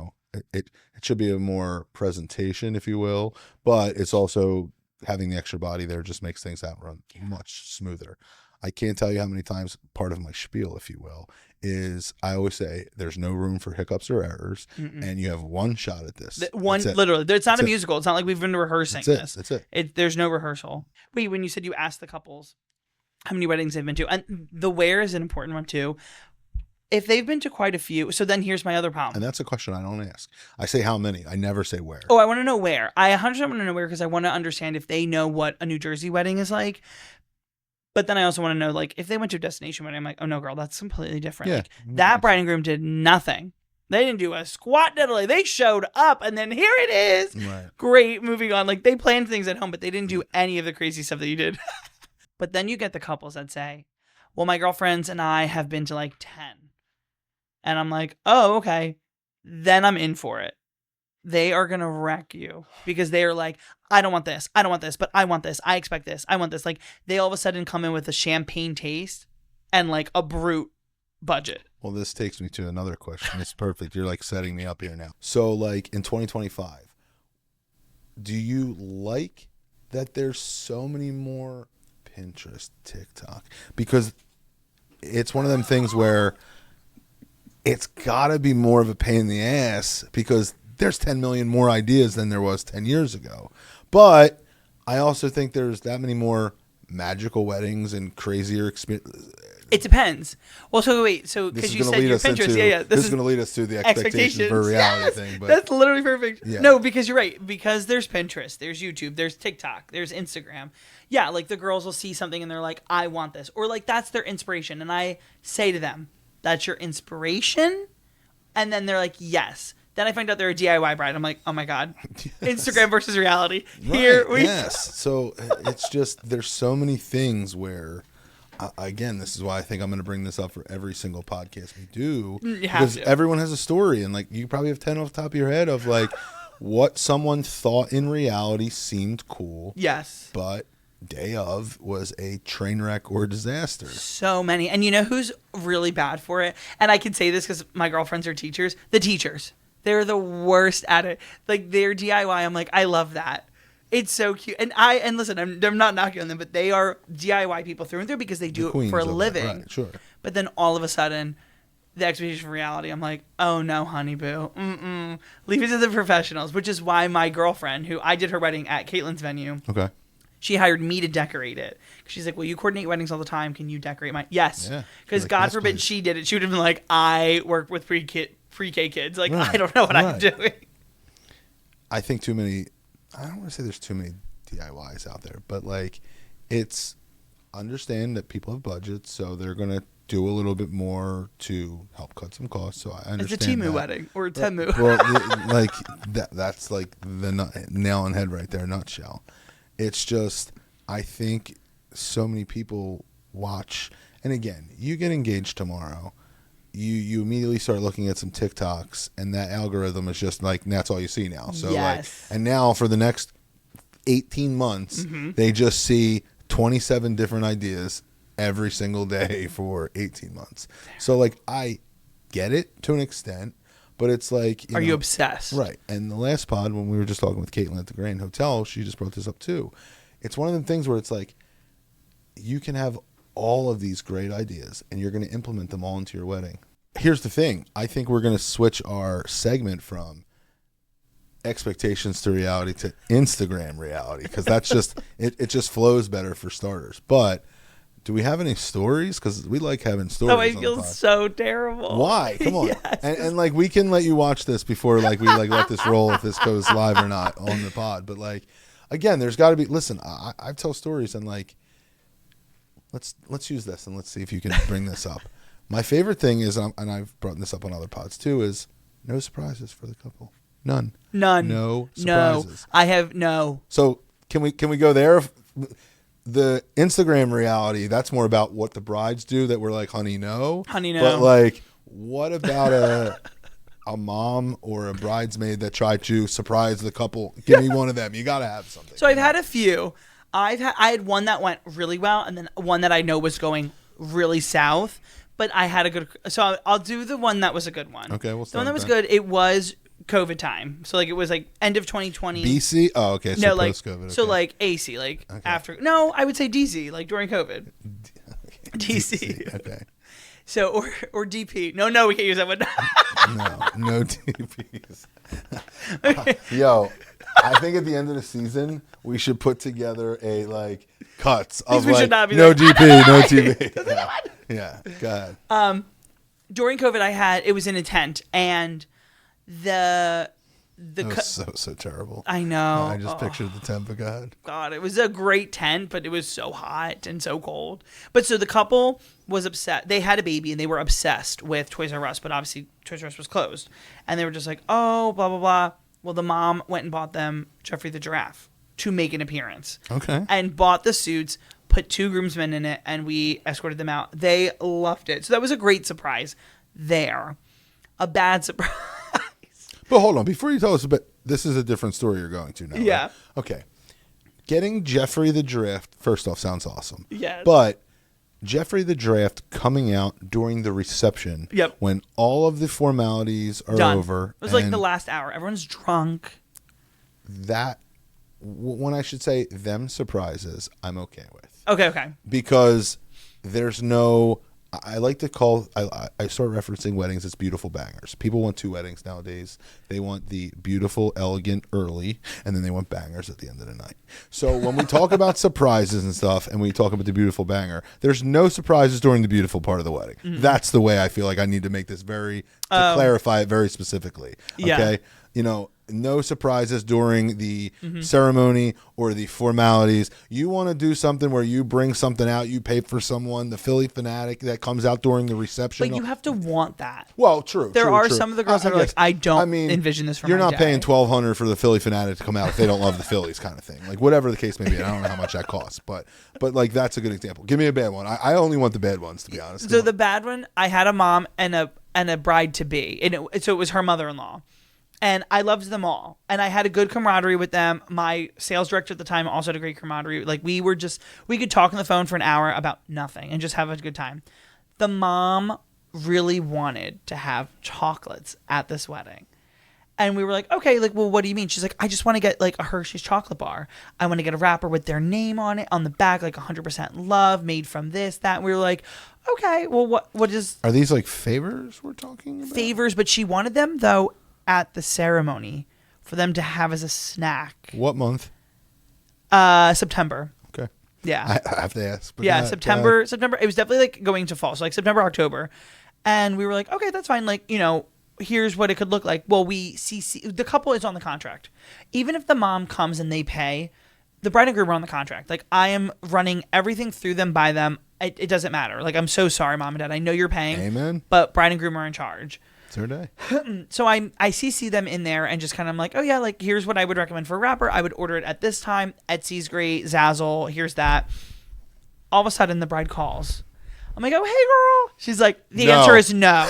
Speaker 1: it should be a more presentation, if you will, but it's also having the extra body there just makes things out run much smoother. I can't tell you how many times part of my spiel, if you will, is I always say there's no room for hiccups or errors, and you have one shot at this.
Speaker 2: Literally. It's not a musical. It's not like we've been rehearsing this.
Speaker 1: That's it.
Speaker 2: There's no rehearsal. Wait, when you said you asked the couples how many weddings they've been to, and the where is an important one too. If they've been to quite a few, so then here's my other problem.
Speaker 1: And that's a question I don't ask. I say how many. I never say where.
Speaker 2: Oh, I want to know where. I 100% want to know where because I want to understand if they know what a New Jersey wedding is like. But then I also want to know, like, if they went to a destination wedding, I'm like, oh no, girl, that's completely different.
Speaker 1: Yeah.
Speaker 2: Like, that bride and groom did nothing. They didn't do a squat diddly. They showed up, and then here it is.
Speaker 1: Right.
Speaker 2: Great, moving on. Like, they planned things at home, but they didn't do any of the crazy stuff that you did. But then you get the couples that say, well, my girlfriends and I have been to like 10. And I'm like, oh, okay. Then I'm in for it. They are going to wreck you because they are like, I don't want this. I don't want this, but I want this. I expect this. I want this. Like, they all of a sudden come in with a champagne taste and like a brute budget.
Speaker 1: Well, this takes me to another question. It's perfect. You're like setting me up here now. So like in 2025, do you like that there's so many more Pinterest, TikTok? Because it's one of them things where it's got to be more of a pain in the ass because there's 10 million more ideas than there was 10 years ago. But I also think there's that many more magical weddings and crazier experiences.
Speaker 2: It depends. Well, so wait, so because you said your Pinterest,
Speaker 1: this is going to lead us to the expectations for reality thing. But
Speaker 2: that's literally perfect.
Speaker 1: Yeah.
Speaker 2: No, because you're right. Because there's Pinterest, there's YouTube, there's TikTok, there's Instagram. Yeah, like the girls will see something and they're like, I want this. Or like that's their inspiration. And I say to them, that's your inspiration? And then they're like, yes. Then I find out they're a DIY bride. I'm like, oh my God. Yes. Instagram versus reality.
Speaker 1: Right.
Speaker 2: Here we
Speaker 1: Yes. So it's just, there's so many things where, again, this is why I think I'm going to bring this up for every single podcast we do. Because everyone has a story. And like, you probably have 10 off the top of your head of like what someone thought in reality seemed cool.
Speaker 2: Yes. But
Speaker 1: day of was a train wreck or disaster.
Speaker 2: So many. And you know who's really bad for it? And I can say this because my girlfriends are teachers. The teachers. They're the worst at it. Like their DIY, I'm like, I love that. It's so cute. And listen, I'm not knocking on them, but they are DIY people through and through because they do it for a living.
Speaker 1: Right, sure.
Speaker 2: But then all of a sudden, the expectation for reality, I'm like, oh no, honey boo. Leave it to the professionals, which is why my girlfriend, who I did her wedding at Caitlin's venue.
Speaker 1: Okay.
Speaker 2: She hired me to decorate it. She's like, well, you coordinate weddings all the time. Can you decorate mine? Yes. Because like, God forbid she did it. She would have been like, I work with pre-K kids. Like, right. I don't know what I'm doing.
Speaker 1: I think too many, I don't want to say there's too many DIYs out there, but like it's understand that people have budgets, so they're going to do a little bit more to help cut some costs. So I understand
Speaker 2: it's a Temu wedding or a Temu.
Speaker 1: Well, like that's like the nail on head right there, nutshell. It's just, I think so many people watch, and again, you get engaged tomorrow, you immediately start looking at some TikToks, and that algorithm is just like, that's all you see now. So yes. And now for the next 18 months, they just see 27 different ideas every single day for 18 months. So like, I get it to an extent. But it's like,
Speaker 2: you obsessed?
Speaker 1: Right. And the last pod, when we were just talking with Caitlin at the Grand Hotel, she just brought this up too. It's one of them things where it's like, you can have all of these great ideas and you're going to implement them all into your wedding. Here's the thing. I think we're going to switch our segment from expectations to reality to Instagram reality because that's just, it just flows better for starters. But do we have any stories? Because we like having stories.
Speaker 2: Oh, I feel so terrible.
Speaker 1: Why? Come on.
Speaker 2: Yes.
Speaker 1: And like, we can let you watch this before like we like let this roll if this goes live or not on the pod. But like, again, there's got to be. Listen, I tell stories and like, let's use this and let's see if you can bring this up. My favorite thing is, and I've brought this up on other pods too, is no surprises for the couple. None. No surprises.
Speaker 2: I have no.
Speaker 1: So can we go there? The Instagram reality, that's more about what the brides do that we're like, honey, no.
Speaker 2: Honey, no.
Speaker 1: But like, what about a mom or a bridesmaid that tried to surprise the couple? Give me one of them. You got to have something.
Speaker 2: So I've had a few. I had one that went really well, and then one that I know was going really south. But I had a good. So I'll do the one that was a good one.
Speaker 1: Okay,
Speaker 2: the one that was good. It was COVID time. So like it was like end of 2020.
Speaker 1: BC. Oh, okay. So
Speaker 2: no, like
Speaker 1: post-COVID. Okay.
Speaker 2: so like AC, like after. No, I would say DC, like during COVID. DC.
Speaker 1: Okay.
Speaker 2: So or DP. No, we can't use that one.
Speaker 1: no DPs. Yo, I think at the end of the season we should put together a like cuts of
Speaker 2: we
Speaker 1: like
Speaker 2: should not be
Speaker 1: no
Speaker 2: like,
Speaker 1: DP, no TV. Yeah, go ahead.
Speaker 2: During COVID, it was in a tent, and the
Speaker 1: It was so terrible.
Speaker 2: I know.
Speaker 1: I just pictured the tent, but go ahead.
Speaker 2: God, it was a great tent, but it was so hot and so cold. But so the couple was upset. They had a baby, and they were obsessed with Toys R Us, but obviously Toys R Us was closed. And they were just like, oh, blah, blah, blah. Well, the mom went and bought them Jeffrey the Giraffe to make an appearance.
Speaker 1: Okay.
Speaker 2: And bought the suits, put 2 groomsmen in it, and we escorted them out. They loved it. So that was a great surprise there. A bad surprise.
Speaker 1: But hold on, before you tell us about this, is a different story you're going to now.
Speaker 2: Yeah.
Speaker 1: Right? Okay. Getting Jeffrey the Giraffe, first off, sounds awesome.
Speaker 2: Yes.
Speaker 1: But Jeffrey the Giraffe coming out during the reception, when all of the formalities are
Speaker 2: done.
Speaker 1: over.
Speaker 2: It was like the last hour. Everyone's drunk.
Speaker 1: That, when I should say them surprises, I'm okay with.
Speaker 2: Okay.
Speaker 1: Because there's no. I like to call, I start referencing weddings as beautiful bangers. People want 2 weddings nowadays. They want the beautiful, elegant early, and then they want bangers at the end of the night. So when we talk about surprises and stuff, and we talk about the beautiful banger, there's no surprises during the beautiful part of the wedding. Mm-hmm. That's the way I feel like I need to make this to clarify it very specifically. Okay? Yeah. No surprises during the ceremony or the formalities. You want to do something where you bring something out, you pay for someone, the Philly fanatic that comes out during the reception.
Speaker 2: But you have to want that.
Speaker 1: Well, true.
Speaker 2: There are some of the girls that are like, I don't envision this for my
Speaker 1: You're not
Speaker 2: day.
Speaker 1: paying $1,200 for the Philly fanatic to come out if they don't love the Phillies kind of thing. Like whatever the case may be. I don't know how much that costs, but like that's a good example. Give me a bad one. I only want the bad ones, to be honest.
Speaker 2: So the bad one, I had a mom and a bride to be, and so it was her mother-in-law. And I loved them all. And I had a good camaraderie with them. My sales director at the time also had a great camaraderie. Like we could talk on the phone for an hour about nothing and just have a good time. The mom really wanted to have chocolates at this wedding. And we were like, okay, like, well, what do you mean? She's like, I just want to get like a Hershey's chocolate bar. I want to get a wrapper with their name on it on the back, like 100% love, made from this, that. And we were like, okay, well, what is...
Speaker 1: Are these like favors we're talking about?
Speaker 2: Favors, but she wanted them, though, at the ceremony for them to have as a snack.
Speaker 1: What month?
Speaker 2: September.
Speaker 1: Okay.
Speaker 2: Yeah.
Speaker 1: I have to ask.
Speaker 2: Yeah, September. September. It was definitely like going to fall. So like September, October. And we were like, okay, that's fine. Like, here's what it could look like. Well, the couple is on the contract. Even if the mom comes and they pay, the bride and groom are on the contract. Like I am running everything through them, by them. It doesn't matter. Like, I'm so sorry, mom and dad. I know you're paying.
Speaker 1: Amen.
Speaker 2: But bride and groom are in charge.
Speaker 1: It's their day.
Speaker 2: So I CC them in there and just kind of I'm like, oh yeah, like here's what I would recommend for a wrapper. I would order it at this time. Etsy's great. Zazzle. Here's that. All of a sudden the bride calls. I'm like, oh, hey girl. She's like, the answer is no.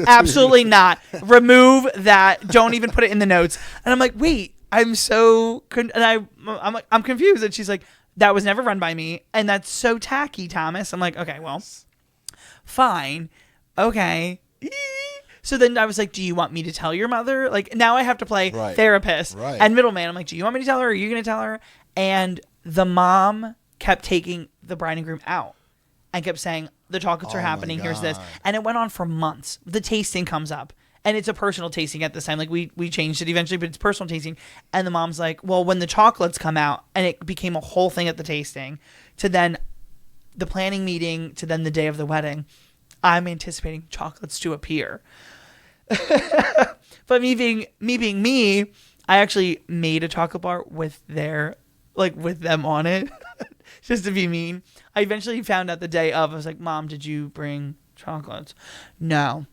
Speaker 2: Absolutely not. Remove that. Don't even put it in the notes. And I'm like, wait, I'm like, I'm confused. And she's like, that was never run by me. And that's so tacky, Thomas. I'm like, okay, well, fine. Okay. So then I was like, do you want me to tell your mother? Like, now I have to play therapist and middleman. I'm like, do you want me to tell her? Or are you going to tell her? And the mom kept taking the bride and groom out and kept saying, the chocolates are happening. Here's this. And it went on for months. The tasting comes up. And it's a personal tasting at this time. Like, we changed it eventually, but it's personal tasting. And the mom's like, well, when the chocolates come out, and it became a whole thing at the tasting, to then the planning meeting, to then the day of the wedding, I'm anticipating chocolates to appear. But me being me, I actually made a chocolate bar with with them on it, just to be mean. I eventually found out the day of. I was like, Mom, did you bring chocolates? No,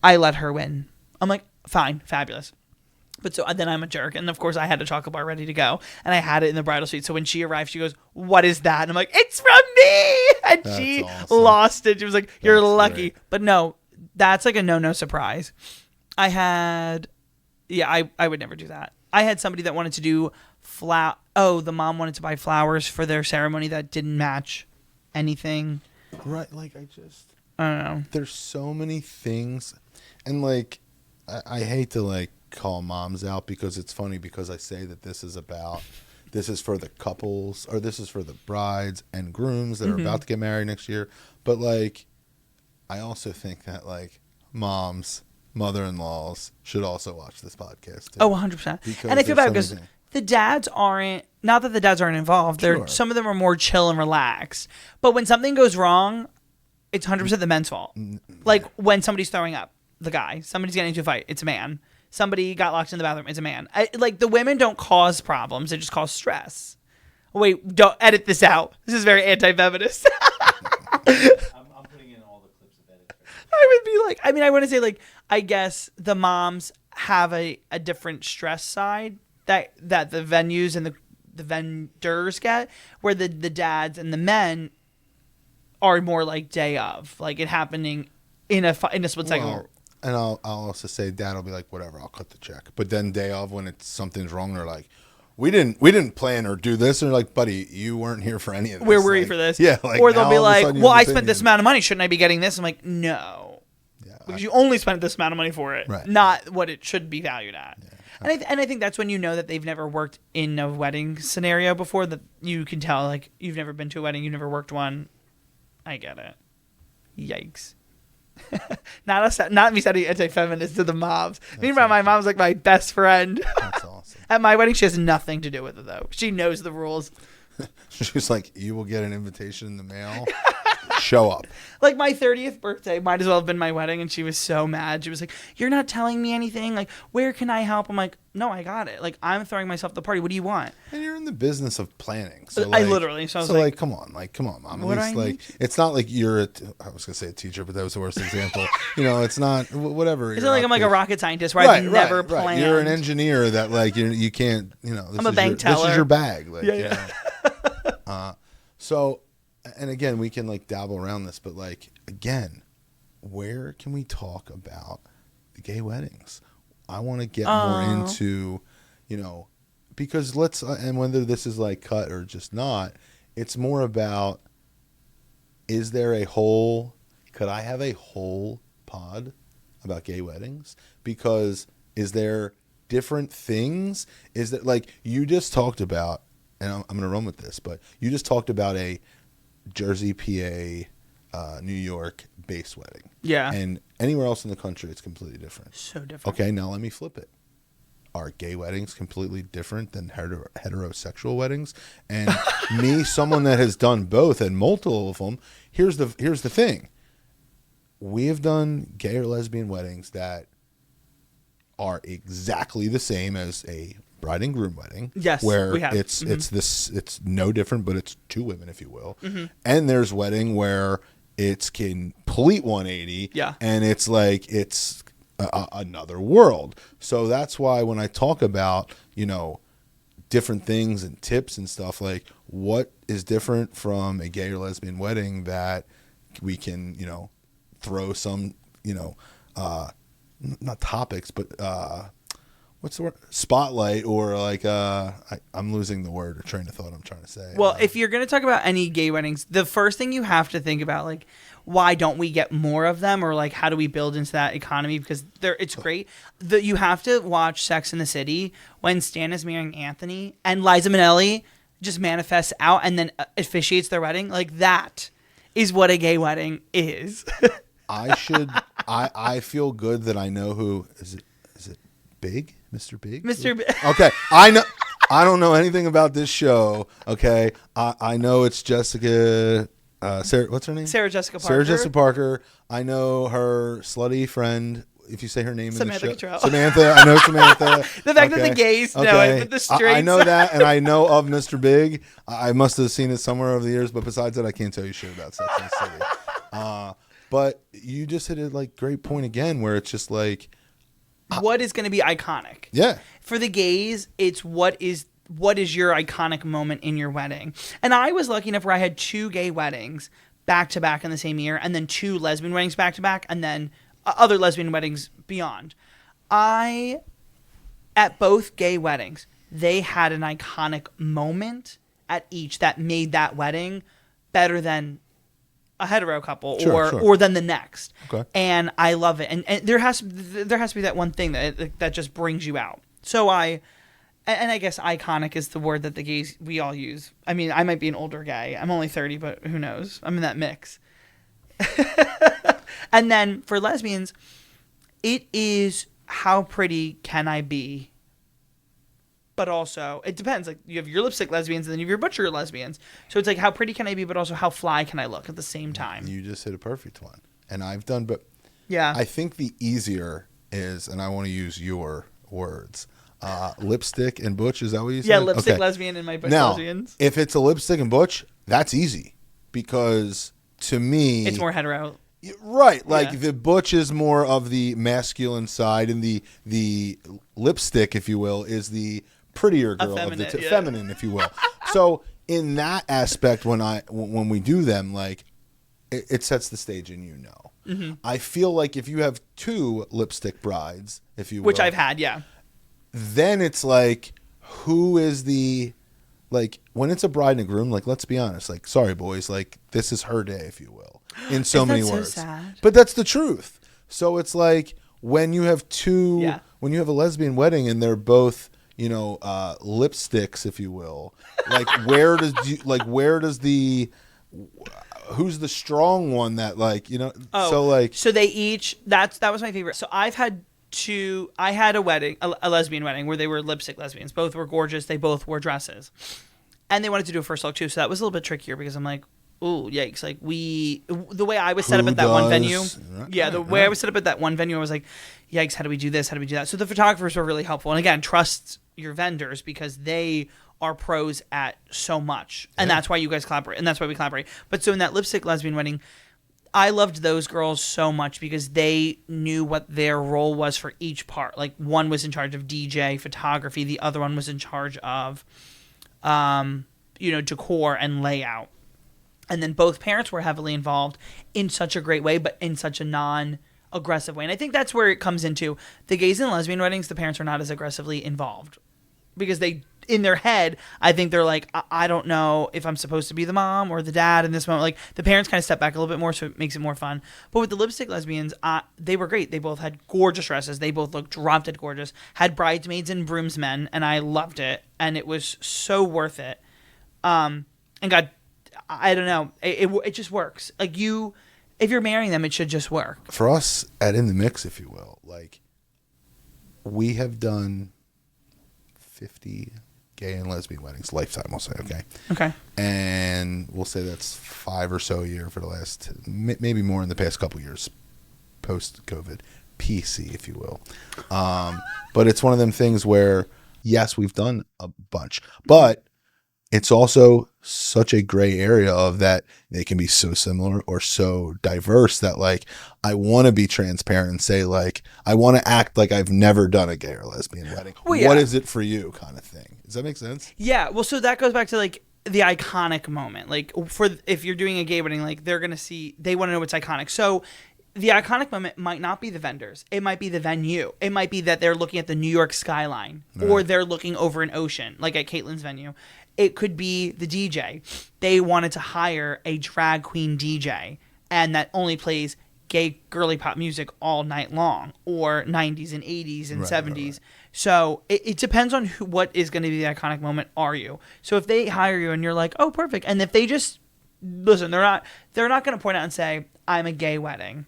Speaker 2: I let her win. I'm like, fine, fabulous. But so then I'm a jerk. And of course I had a chocolate bar ready to go. And I had it in the bridal suite. So when she arrived, she goes, what is that? And I'm like, it's from me. And
Speaker 1: that's
Speaker 2: she
Speaker 1: awesome.
Speaker 2: Lost it. She was like, you're lucky.
Speaker 1: Great.
Speaker 2: But no, that's like a no surprise. I had, yeah, I would never do that. I had somebody that wanted to do the mom wanted to buy flowers for their ceremony that didn't match anything.
Speaker 1: Right, like
Speaker 2: I don't know.
Speaker 1: There's so many things, and like I hate to like call moms out because it's funny because I say that this is for the couples, or this is for the brides and grooms that are about to get married next year. But like, I also think that like moms, mother-in-laws should also watch this podcast too.
Speaker 2: Oh, 100%. And I feel bad because the dads aren't, not that the dads aren't involved. Sure. Some of them are more chill and relaxed. But when something goes wrong, it's 100% the men's fault. Like when somebody's throwing up, somebody's getting into a fight, it's a man. Somebody got locked in the bathroom, it's a man. Like the women don't cause problems, they just cause stress. Wait, don't edit this out. This is very anti-feminist.
Speaker 3: I'm putting in all the clips of edit.
Speaker 2: I would be like, I want to say like, I guess the moms have a different stress side that the venues and the vendors get, where the dads and the men are more like day of, like it happening in a split second.
Speaker 1: And I'll also say dad will be like, whatever, I'll cut the check. But then day of, when something's wrong, they're like, we didn't plan or do this. And they're like, buddy, you weren't here for any of this.
Speaker 2: Where were you for this?
Speaker 1: Yeah. Like,
Speaker 2: or they'll be like, well, I spent this amount of money. Shouldn't I be getting this? I'm like, no.
Speaker 1: Yeah,
Speaker 2: because you only spent this amount of money for it,
Speaker 1: right.
Speaker 2: Not what it should be valued at.
Speaker 1: Yeah.
Speaker 2: And I think that's when you know that they've never worked in a wedding scenario before, that you can tell, like, you've never been to a wedding, you've never worked one. I get it. Yikes. Not me sounding anti-feminist to the moms. Meanwhile, my mom's like my best friend.
Speaker 1: That's awesome.
Speaker 2: At my wedding, she has nothing to do with it, though. She knows the rules.
Speaker 1: She's like, you will get an invitation in the mail. Show up.
Speaker 2: Like my 30th birthday might as well have been my wedding, and she was so mad. She was like, you're not telling me anything. Like, where can I help? I'm like, no, I got it. Like, I'm throwing myself the party. What do you want?
Speaker 1: And you're in the business of planning. So
Speaker 2: I literally. So I was like,
Speaker 1: come on, mom. At least, like, it's not like you're I was going to say a teacher, but that was the worst example. It's not, whatever.
Speaker 2: It's not like I'm like a rocket scientist where I've never planned.
Speaker 1: Right. You're an engineer that, like, you can't,
Speaker 2: I'm a bank teller.
Speaker 1: This is your bag. Like,
Speaker 2: yeah.
Speaker 1: So, and again, we can like dabble around this, but like, again, where can we talk about the gay weddings? I want to get more into, because and whether this is like cut or just not, it's more about, could I have a whole pod about gay weddings? Because is there different things? Is that, like, you just talked about, and I'm going to run with this, but you just talked about a Jersey, PA, New York base wedding.
Speaker 2: Yeah.
Speaker 1: And anywhere else in the country, it's completely different.
Speaker 2: So different.
Speaker 1: Okay, now let me flip it. Are gay weddings completely different than heterosexual weddings? And me, someone that has done both and multiple of them, here's the thing. We have done gay or lesbian weddings that are exactly the same as a bride and groom wedding.
Speaker 2: Yes,
Speaker 1: where
Speaker 2: we have.
Speaker 1: It's no different, but it's two women, if you will.
Speaker 2: Mm-hmm.
Speaker 1: And there's wedding where it's complete 180.
Speaker 2: Yeah.
Speaker 1: And it's like it's another world. So that's why when I talk about different things and tips and stuff, like what is different from a gay or lesbian wedding that we can throw some not topics, but what's the word? Spotlight, or like I'm losing the word or train of thought I'm trying to say.
Speaker 2: Well, if you're going to talk about any gay weddings, the first thing you have to think about, like, why don't we get more of them, or like how do we build into that economy? Because it's great. You have to watch Sex and the City when Stan is marrying Anthony and Liza Minnelli just manifests out and then officiates their wedding. Like, that is what a gay wedding is.
Speaker 1: I feel good that I know who is it Big? Mr. Big?
Speaker 2: Mr. Big.
Speaker 1: Okay. I don't know anything about this show. Okay. I know it's Jessica Sarah, what's her name?
Speaker 2: Sarah Jessica Parker.
Speaker 1: Sarah Jessica Parker. I know her slutty friend. If you say her name
Speaker 2: Samantha
Speaker 1: in the show.
Speaker 2: Cottrell.
Speaker 1: Samantha. I know Samantha.
Speaker 2: The fact that the gays know it, but the straights.
Speaker 1: I know that, and I know of Mr. Big. I must have seen it somewhere over the years, but besides that, I can't tell you shit about Sex and the City. But you just hit a great point again, where it's just like,
Speaker 2: what is going to be iconic?
Speaker 1: Yeah.
Speaker 2: For the gays, it's what is your iconic moment in your wedding? And I was lucky enough where I had 2 gay weddings back to back in the same year, and then 2 lesbian weddings back to back, and then other lesbian weddings beyond. At both gay weddings, they had an iconic moment at each that made that wedding better than a hetero couple or than the next.
Speaker 1: Okay.
Speaker 2: And I love it. And there has to be that one thing that just brings you out. So I guess iconic is the word that the gays we all use. I mean, I might be an older guy. I'm only 30, but who knows? I'm in that mix. And then for lesbians, it is how pretty can I be? But also, it depends. Like, you have your lipstick lesbians and then you have your butcher lesbians. So it's like, how pretty can I be, but also how fly can I look at the same time?
Speaker 1: You just hit a perfect one. And I've done, but
Speaker 2: yeah,
Speaker 1: I think the easier is, and I want to use your words, lipstick and butch. Is that what you said?
Speaker 2: Yeah, lipstick lesbian and my butch lesbians.
Speaker 1: If it's a lipstick and butch, that's easy because to me,
Speaker 2: it's more hetero.
Speaker 1: Right, like the butch is more of the masculine side, and the lipstick, if you will, is the prettier girl of the feminine, if you will. So in that aspect, when we do them, like it sets the stage, and
Speaker 2: Mm-hmm.
Speaker 1: I feel like if you have two lipstick brides, if you will,
Speaker 2: which I've had,
Speaker 1: then it's like who is the when it's a bride and a groom, like let's be honest, like sorry boys, like this is her day, if you will. In so many words.
Speaker 2: So sad?
Speaker 1: But that's the truth. So it's like when you have when you have a lesbian wedding and they're both, lipsticks, if you will, like who's the strong one that
Speaker 2: so they each, that was my favorite. So I had a wedding, a lesbian wedding where they were lipstick lesbians. Both were gorgeous. They both wore dresses. And they wanted to do a first look too. So that was a little bit trickier because I'm like, ooh, yikes. Like the way I was set up at that one venue. Yeah, the way I was set up at that one venue, I was like, yikes, how do we do this? How do we do that? So the photographers were really helpful. And again, trust your vendors because they are pros at so much. And that's why you guys collaborate. And that's why we collaborate. But so in that lipstick lesbian wedding, I loved those girls so much because they knew what their role was for each part. Like one was in charge of DJ, photography. The other one was in charge of, decor and layout. And then both parents were heavily involved in such a great way, but in such a non-aggressive way. And I think that's where it comes into the gays and lesbian weddings. The parents are not as aggressively involved because in their head, I think they're like, I don't know if I'm supposed to be the mom or the dad in this moment. Like the parents kind of step back a little bit more, so it makes it more fun. But with the lipstick lesbians, they were great. They both had gorgeous dresses. They both looked drop dead gorgeous. Had bridesmaids and groomsmen, and I loved it. And it was so worth it. And I don't know. It just works. Like if you're marrying them, it should just work.
Speaker 1: For us at In the Mix, if you will, like we have done 50 gay and lesbian weddings, lifetime, we'll say, okay?
Speaker 2: Okay.
Speaker 1: And we'll say that's 5 or so a year for the last, maybe more in the past couple years, post-COVID, PC, if you will. But it's one of them things where, yes, we've done a bunch, but it's also such a gray area of that they can be so similar or so diverse that like I want to be transparent and say like I want to act like I've never done a gay or lesbian wedding. Well, what is it for you kind of thing? Does that make sense?
Speaker 2: Yeah. Well, so that goes back to like the iconic moment. Like if you're doing a gay wedding, like they want to know what's iconic. So the iconic moment might not be the vendors. It might be the venue. It might be that they're looking at the New York skyline or they're looking over an ocean, like at Caitlin's venue. It could be the DJ. They wanted to hire a drag queen DJ and that only plays gay girly pop music all night long, or 90s and 80s and 70s. Right. So it depends on what is going to be the iconic moment are you. So if they hire you and you're like, oh, perfect. And if they just, listen, they're not going to point out and say, I'm a gay wedding.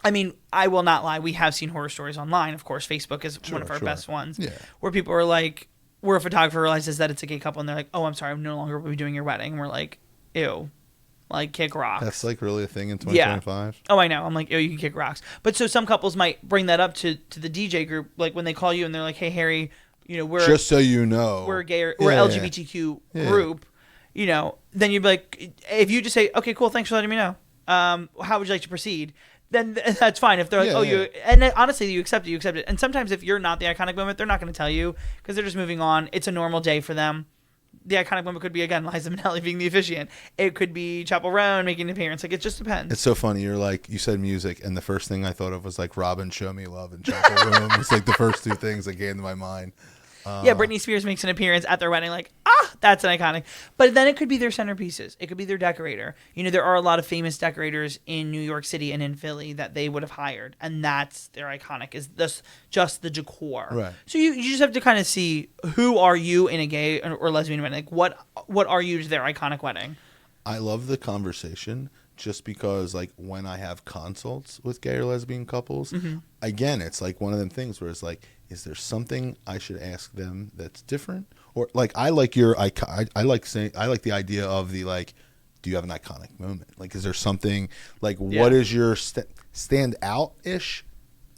Speaker 2: I mean, I will not lie. We have seen horror stories online. Of course, Facebook is one of our best ones where people are like, where a photographer realizes that it's a gay couple and they're like, oh, I'm sorry, I'm no longer will be doing your wedding. And we're like, ew, like kick rocks.
Speaker 1: That's like really a thing in 2025?
Speaker 2: Yeah. Oh, I know. I'm like, ew, you can kick rocks. But so some couples might bring that up to the DJ group. Like when they call you and they're like, hey, Harry, we're
Speaker 1: just so you know,
Speaker 2: we're a gay or we're LGBTQ group, then you'd be like, if you just say, okay, cool, thanks for letting me know. How would you like to proceed? Then that's fine. If they're like, and then, honestly, you accept it. And sometimes if you're not the iconic moment, they're not going to tell you because they're just moving on. It's a normal day for them. the iconic moment could be, again, Liza Minnelli being the officiant. It could be Chappell Roan making an appearance. Like, it just depends.
Speaker 1: It's so funny. You're like, you said music, and the first thing I thought of was like Robin, Show Me Love, and Chappell Roan. It's like the first two things that came to my mind.
Speaker 2: Yeah, Britney Spears makes an appearance at their wedding. Like, that's an iconic. But then it could be their centerpieces. It could be their decorator. You know, there are a lot of famous decorators in New York City and in Philly that they would have hired, and that's their iconic. Is this just the decor?
Speaker 1: Right.
Speaker 2: So you just have to kind of see, who are you in a gay or lesbian wedding? Like, what are you to their iconic wedding?
Speaker 1: I love the conversation just because, like, when I have consults with gay or lesbian couples, again, it's like one of them things where it's like, is there something I should ask them that's different? Or like, I like the idea of the, like, do you have an iconic moment? Like, is there something, like, what is your stand out-ish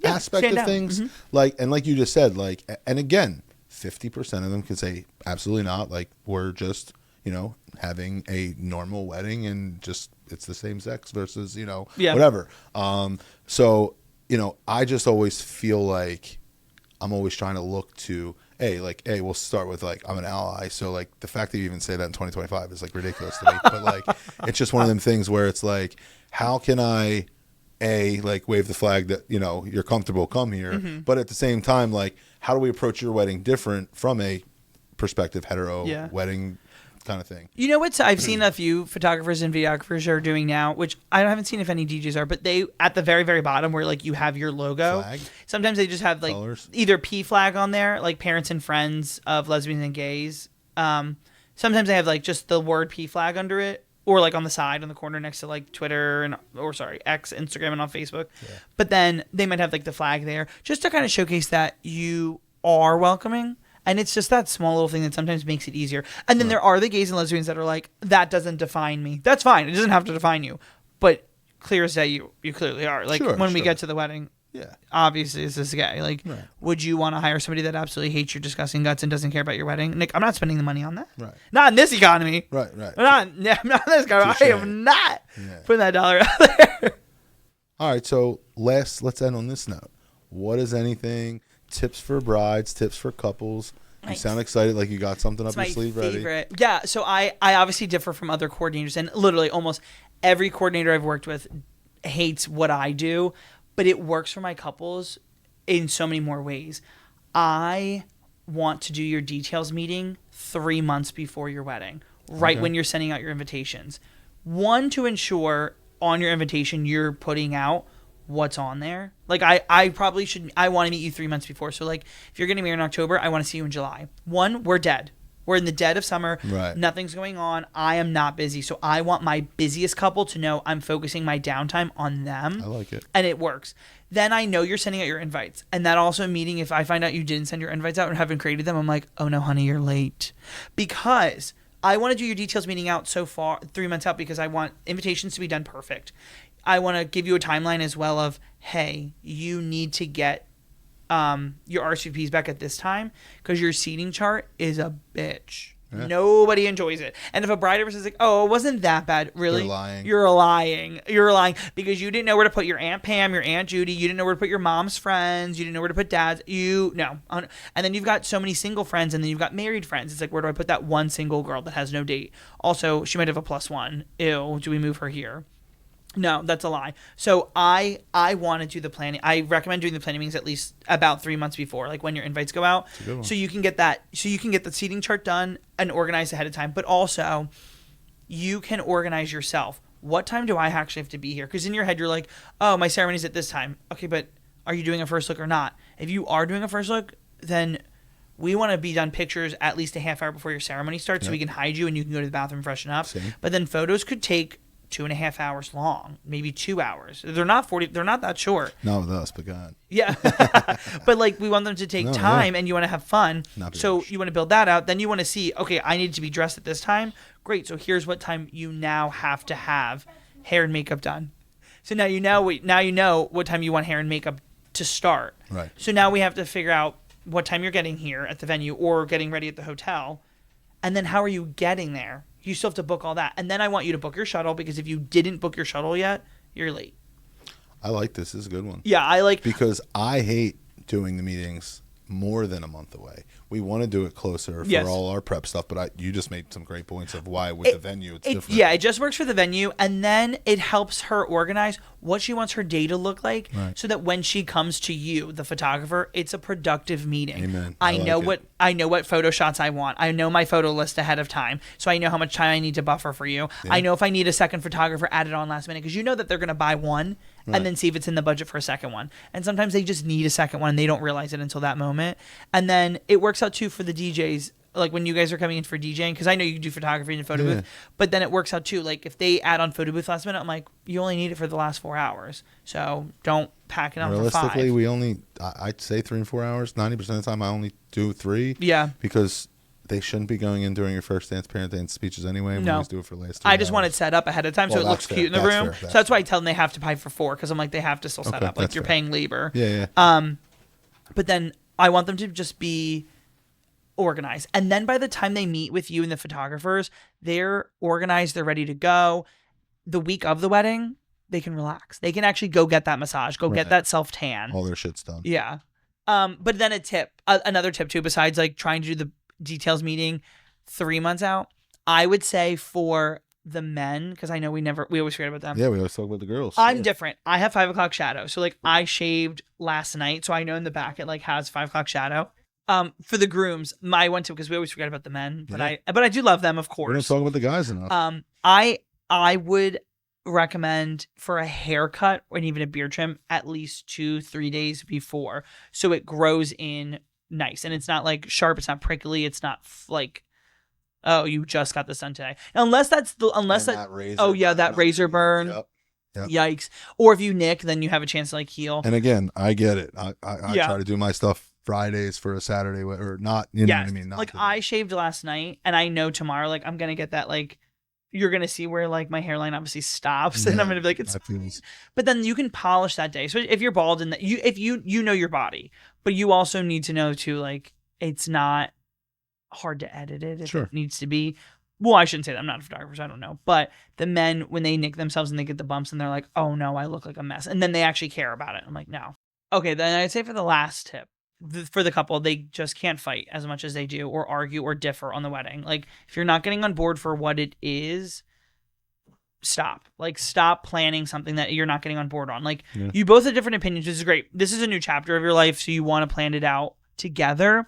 Speaker 1: aspect of things? Like, and like you just said, like, and again, 50% of them can say absolutely not. Like, we're just, you know, having a normal wedding and just it's the same sex versus, you know, whatever. So, you know, I just always feel like I'm always trying to look to, we'll start with, like, I'm an ally. So, like, the fact that you even say that in 2025 is, like, ridiculous to me. But, like, it's just one of them things where it's like, how can I, like, wave the flag that, you know, you're comfortable, come here. But at the same time, like, how do we approach your wedding different from a prospective hetero wedding kind of thing?
Speaker 2: You know what? I've seen a few photographers and videographers are doing now, which I haven't seen if any DJs are, but they, at the very, very bottom where, like, you have your logo.
Speaker 1: Flag?
Speaker 2: Sometimes they just have, like,
Speaker 1: Colors?
Speaker 2: either P flag on there, like parents and friends of lesbians and gays. Sometimes they have, like, just the word P flag under it, or, like, on the side, on the corner next to, like, Twitter X, Instagram, and on Facebook. Yeah. But then they might have, like, the flag there just to kind of showcase that you are welcoming. And it's just that small little thing that sometimes makes it easier. And then there are the gays and lesbians that are like, that doesn't define me. That's fine. It doesn't have to define you. But clear as day, you clearly are. Like, when we get to the wedding, obviously this is gay. Like, would you want to hire somebody that absolutely hates your disgusting guts and doesn't care about your wedding? Nick, I'm not spending the money on that. Right. Not in this economy.
Speaker 1: Right.
Speaker 2: I'm not in this economy. I am not putting that dollar out there.
Speaker 1: All right, so let's end on this note. What is anything... Tips for brides, tips for couples. You sound excited, like you got something up your sleeve ready.
Speaker 2: Yeah, so I obviously differ from other coordinators, and literally almost every coordinator I've worked with hates what I do, but it works for my couples in so many more ways. I want to do your details meeting 3 months before your wedding, when you're sending out your invitations. One, to ensure on your invitation you're putting out what's on there. Like, I probably should, I want to meet you 3 months before. So, like, if you're getting married in October, I want to see you in July. One, we're dead. We're in the dead of summer. Right. Nothing's going on. I am not busy. So I want my busiest couple to know I'm focusing my downtime on them.
Speaker 1: I like it.
Speaker 2: And it works. Then I know you're sending out your invites. And that also meaning if I find out you didn't send your invites out and haven't created them, I'm like, oh no, honey, you're late. Because I want to do your details meeting out so far 3 months out because I want invitations to be done perfect. I want to give you a timeline as well of, hey, you need to get your RSVPs back at this time because your seating chart is a bitch. Yeah. Nobody enjoys it. And if a bride ever says, like, oh, it wasn't that bad, really? You're lying. You're lying because you didn't know where to put your Aunt Pam, your Aunt Judy. You didn't know where to put your mom's friends. You didn't know where to put dad's. No. And then you've got so many single friends, and then you've got married friends. It's like, where do I put that one single girl that has no date? Also, she might have a +1. Ew, do we move her here? No, that's a lie. So I want to do the planning. I recommend doing the planning meetings at least about 3 months before, like when your invites go out. So you can get that. So you can get the seating chart done and organized ahead of time. But also, you can organize yourself. What time do I actually have to be here? Because in your head, you're like, oh, my ceremony's at this time. Okay, but are you doing a first look or not? If you are doing a first look, then we want to be done pictures at least a half hour before your ceremony starts so we can hide you and you can go to the bathroom and freshen up. But then photos could take 2.5 hours long, maybe 2 hours. They're not that short.
Speaker 1: Not with us, but God.
Speaker 2: Yeah. But like we want them to take time and you want to have fun. So you want to build that out. Then you want to see, okay, I need to be dressed at this time. Great. So here's what time you now have to have hair and makeup done. So now you know what time you want hair and makeup to start.
Speaker 1: Right.
Speaker 2: So now we have to figure out what time you're getting here at the venue or getting ready at the hotel. And then how are you getting there? You still have to book all that. And then I want you to book your shuttle because if you didn't book your shuttle yet, you're late.
Speaker 1: I like this. This is a good one.
Speaker 2: Yeah,
Speaker 1: because I hate doing the meetings more than a month away. We want to do it closer for
Speaker 2: Yes.
Speaker 1: all our prep stuff, but you just made some great points of why with the venue it's different.
Speaker 2: Yeah, it just works for the venue, and then it helps her organize what she wants her day to look like,
Speaker 1: Right.
Speaker 2: so that when she comes to you, the photographer, it's a productive meeting.
Speaker 1: Amen.
Speaker 2: I know
Speaker 1: like
Speaker 2: what photo shots I want. I know my photo list ahead of time, so I know how much time I need to buffer for you.
Speaker 1: Yeah.
Speaker 2: I know if I need a second photographer added on last minute, because you know that they're going to buy one
Speaker 1: Right.
Speaker 2: and then see if it's in the budget for a second one. And sometimes they just need a second one and they don't realize it until that moment. And then it works out too for the DJs. Like when you guys are coming in for DJing, because I know you do photography and photo booth, but then it works out too. Like if they add on photo booth last minute, I'm like, you only need it for the last 4 hours, so don't pack it on for 5.
Speaker 1: Realistically, we only, I'd say 3 and 4 hours. 90% of the time, I only do 3.
Speaker 2: Yeah,
Speaker 1: Because they shouldn't be going in during your first dance, parent dance speeches anyway. We
Speaker 2: No.
Speaker 1: always do it for the last 3
Speaker 2: I just want
Speaker 1: hours.
Speaker 2: it set up ahead of time so
Speaker 1: Well,
Speaker 2: it looks
Speaker 1: that's
Speaker 2: cute in
Speaker 1: fair.
Speaker 2: the
Speaker 1: That's
Speaker 2: room.
Speaker 1: fair.
Speaker 2: So that's why I tell them they have to pay for 4, because I'm like, they have to still set
Speaker 1: Okay,
Speaker 2: up. Like
Speaker 1: that's
Speaker 2: you're
Speaker 1: fair.
Speaker 2: paying labor.
Speaker 1: Yeah.
Speaker 2: But then I want them to just be organized. And then by the time they meet with you and the photographers, they're organized, they're ready to go. The week of the wedding, they can relax. They can actually go get that massage, go get
Speaker 1: Right.
Speaker 2: that self-tan.
Speaker 1: All their shit's done.
Speaker 2: Yeah. But then another tip too, besides like trying to do the details meeting 3 months out, I would say for the men, because I know we always forget about them.
Speaker 1: Yeah, we always talk about the girls.
Speaker 2: I'm different. I have 5 o'clock shadow. So like I shaved last night. So I know in the back it like has 5 o'clock shadow. For the grooms, I went to, because we always forget about the men, but I do love them, of
Speaker 1: We don't
Speaker 2: course.
Speaker 1: talk about the guys enough.
Speaker 2: I would recommend for a haircut and even a beard trim at least 2-3 days before, so it grows in nice and it's not like sharp, it's not prickly, it's not like, oh, you just got this done today. Unless that razor burn.
Speaker 1: Yep.
Speaker 2: Yikes. Or if you nick, then you have a chance to like heal.
Speaker 1: And again, I get it. I
Speaker 2: Yeah.
Speaker 1: try to do my stuff Fridays for a Saturday or not. You know what I mean? Not
Speaker 2: like
Speaker 1: today.
Speaker 2: I shaved last night and I know tomorrow, like I'm going to get that, like you're going to see where like my hairline obviously stops and I'm going to be like, it's fine. But then you can polish that day. So if you're bald and if you know your body, but you also need to know too, like it's not hard to edit it if it needs to be. Well, I shouldn't say that. I'm not a photographer, so I don't know. But the men, when they nick themselves and they get the bumps and they're like, oh no, I look like a mess. And then they actually care about it. I'm like, no. Okay, then I'd say for the last tip, for the couple, they just can't fight as much as they do or argue or differ on the wedding. Like if you're not getting on board for what it is, stop. Like stop planning something that you're not getting on board on. Like you both have different opinions, which is great. This is a new chapter of your life, so you want to plan it out together.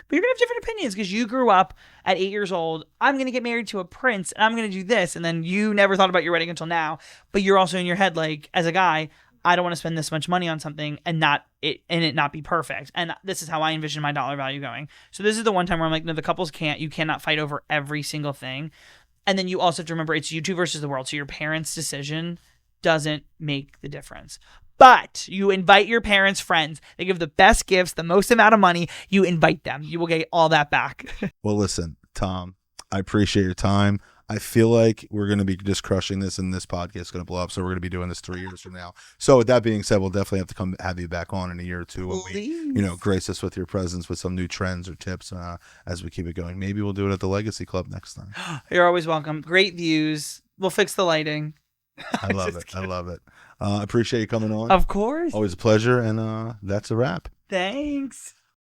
Speaker 2: But you're going to have different opinions because you grew up at 8 years old. I'm going to get married to a prince and I'm going to do this. And then you never thought about your wedding until now. But you're also in your head, like, as a guy, I don't want to spend this much money on something and it not be perfect. And this is how I envision my dollar value going. So this is the one time where I'm like, no, the couples you cannot fight over every single thing. And then you also have to remember it's you two versus the world. So your parents' decision doesn't make the difference. But you invite your parents' friends. They give the best gifts, the most amount of money. You invite them. You will get all that back.
Speaker 1: Well, listen, Tom, I appreciate your time. I feel like we're going to be just crushing this and this podcast is going to blow up. So we're going to be doing this 3 years from now. So with that being said, we'll definitely have to have you back on in a year or two when we, grace us with your presence with some new trends or tips as we keep it going. Maybe we'll do it at the Legacy Club next time.
Speaker 2: You're always welcome. Great views. We'll fix the lighting.
Speaker 1: I love it. I love it. I appreciate you coming on.
Speaker 2: Of course.
Speaker 1: Always a pleasure. And that's a wrap.
Speaker 2: Thanks.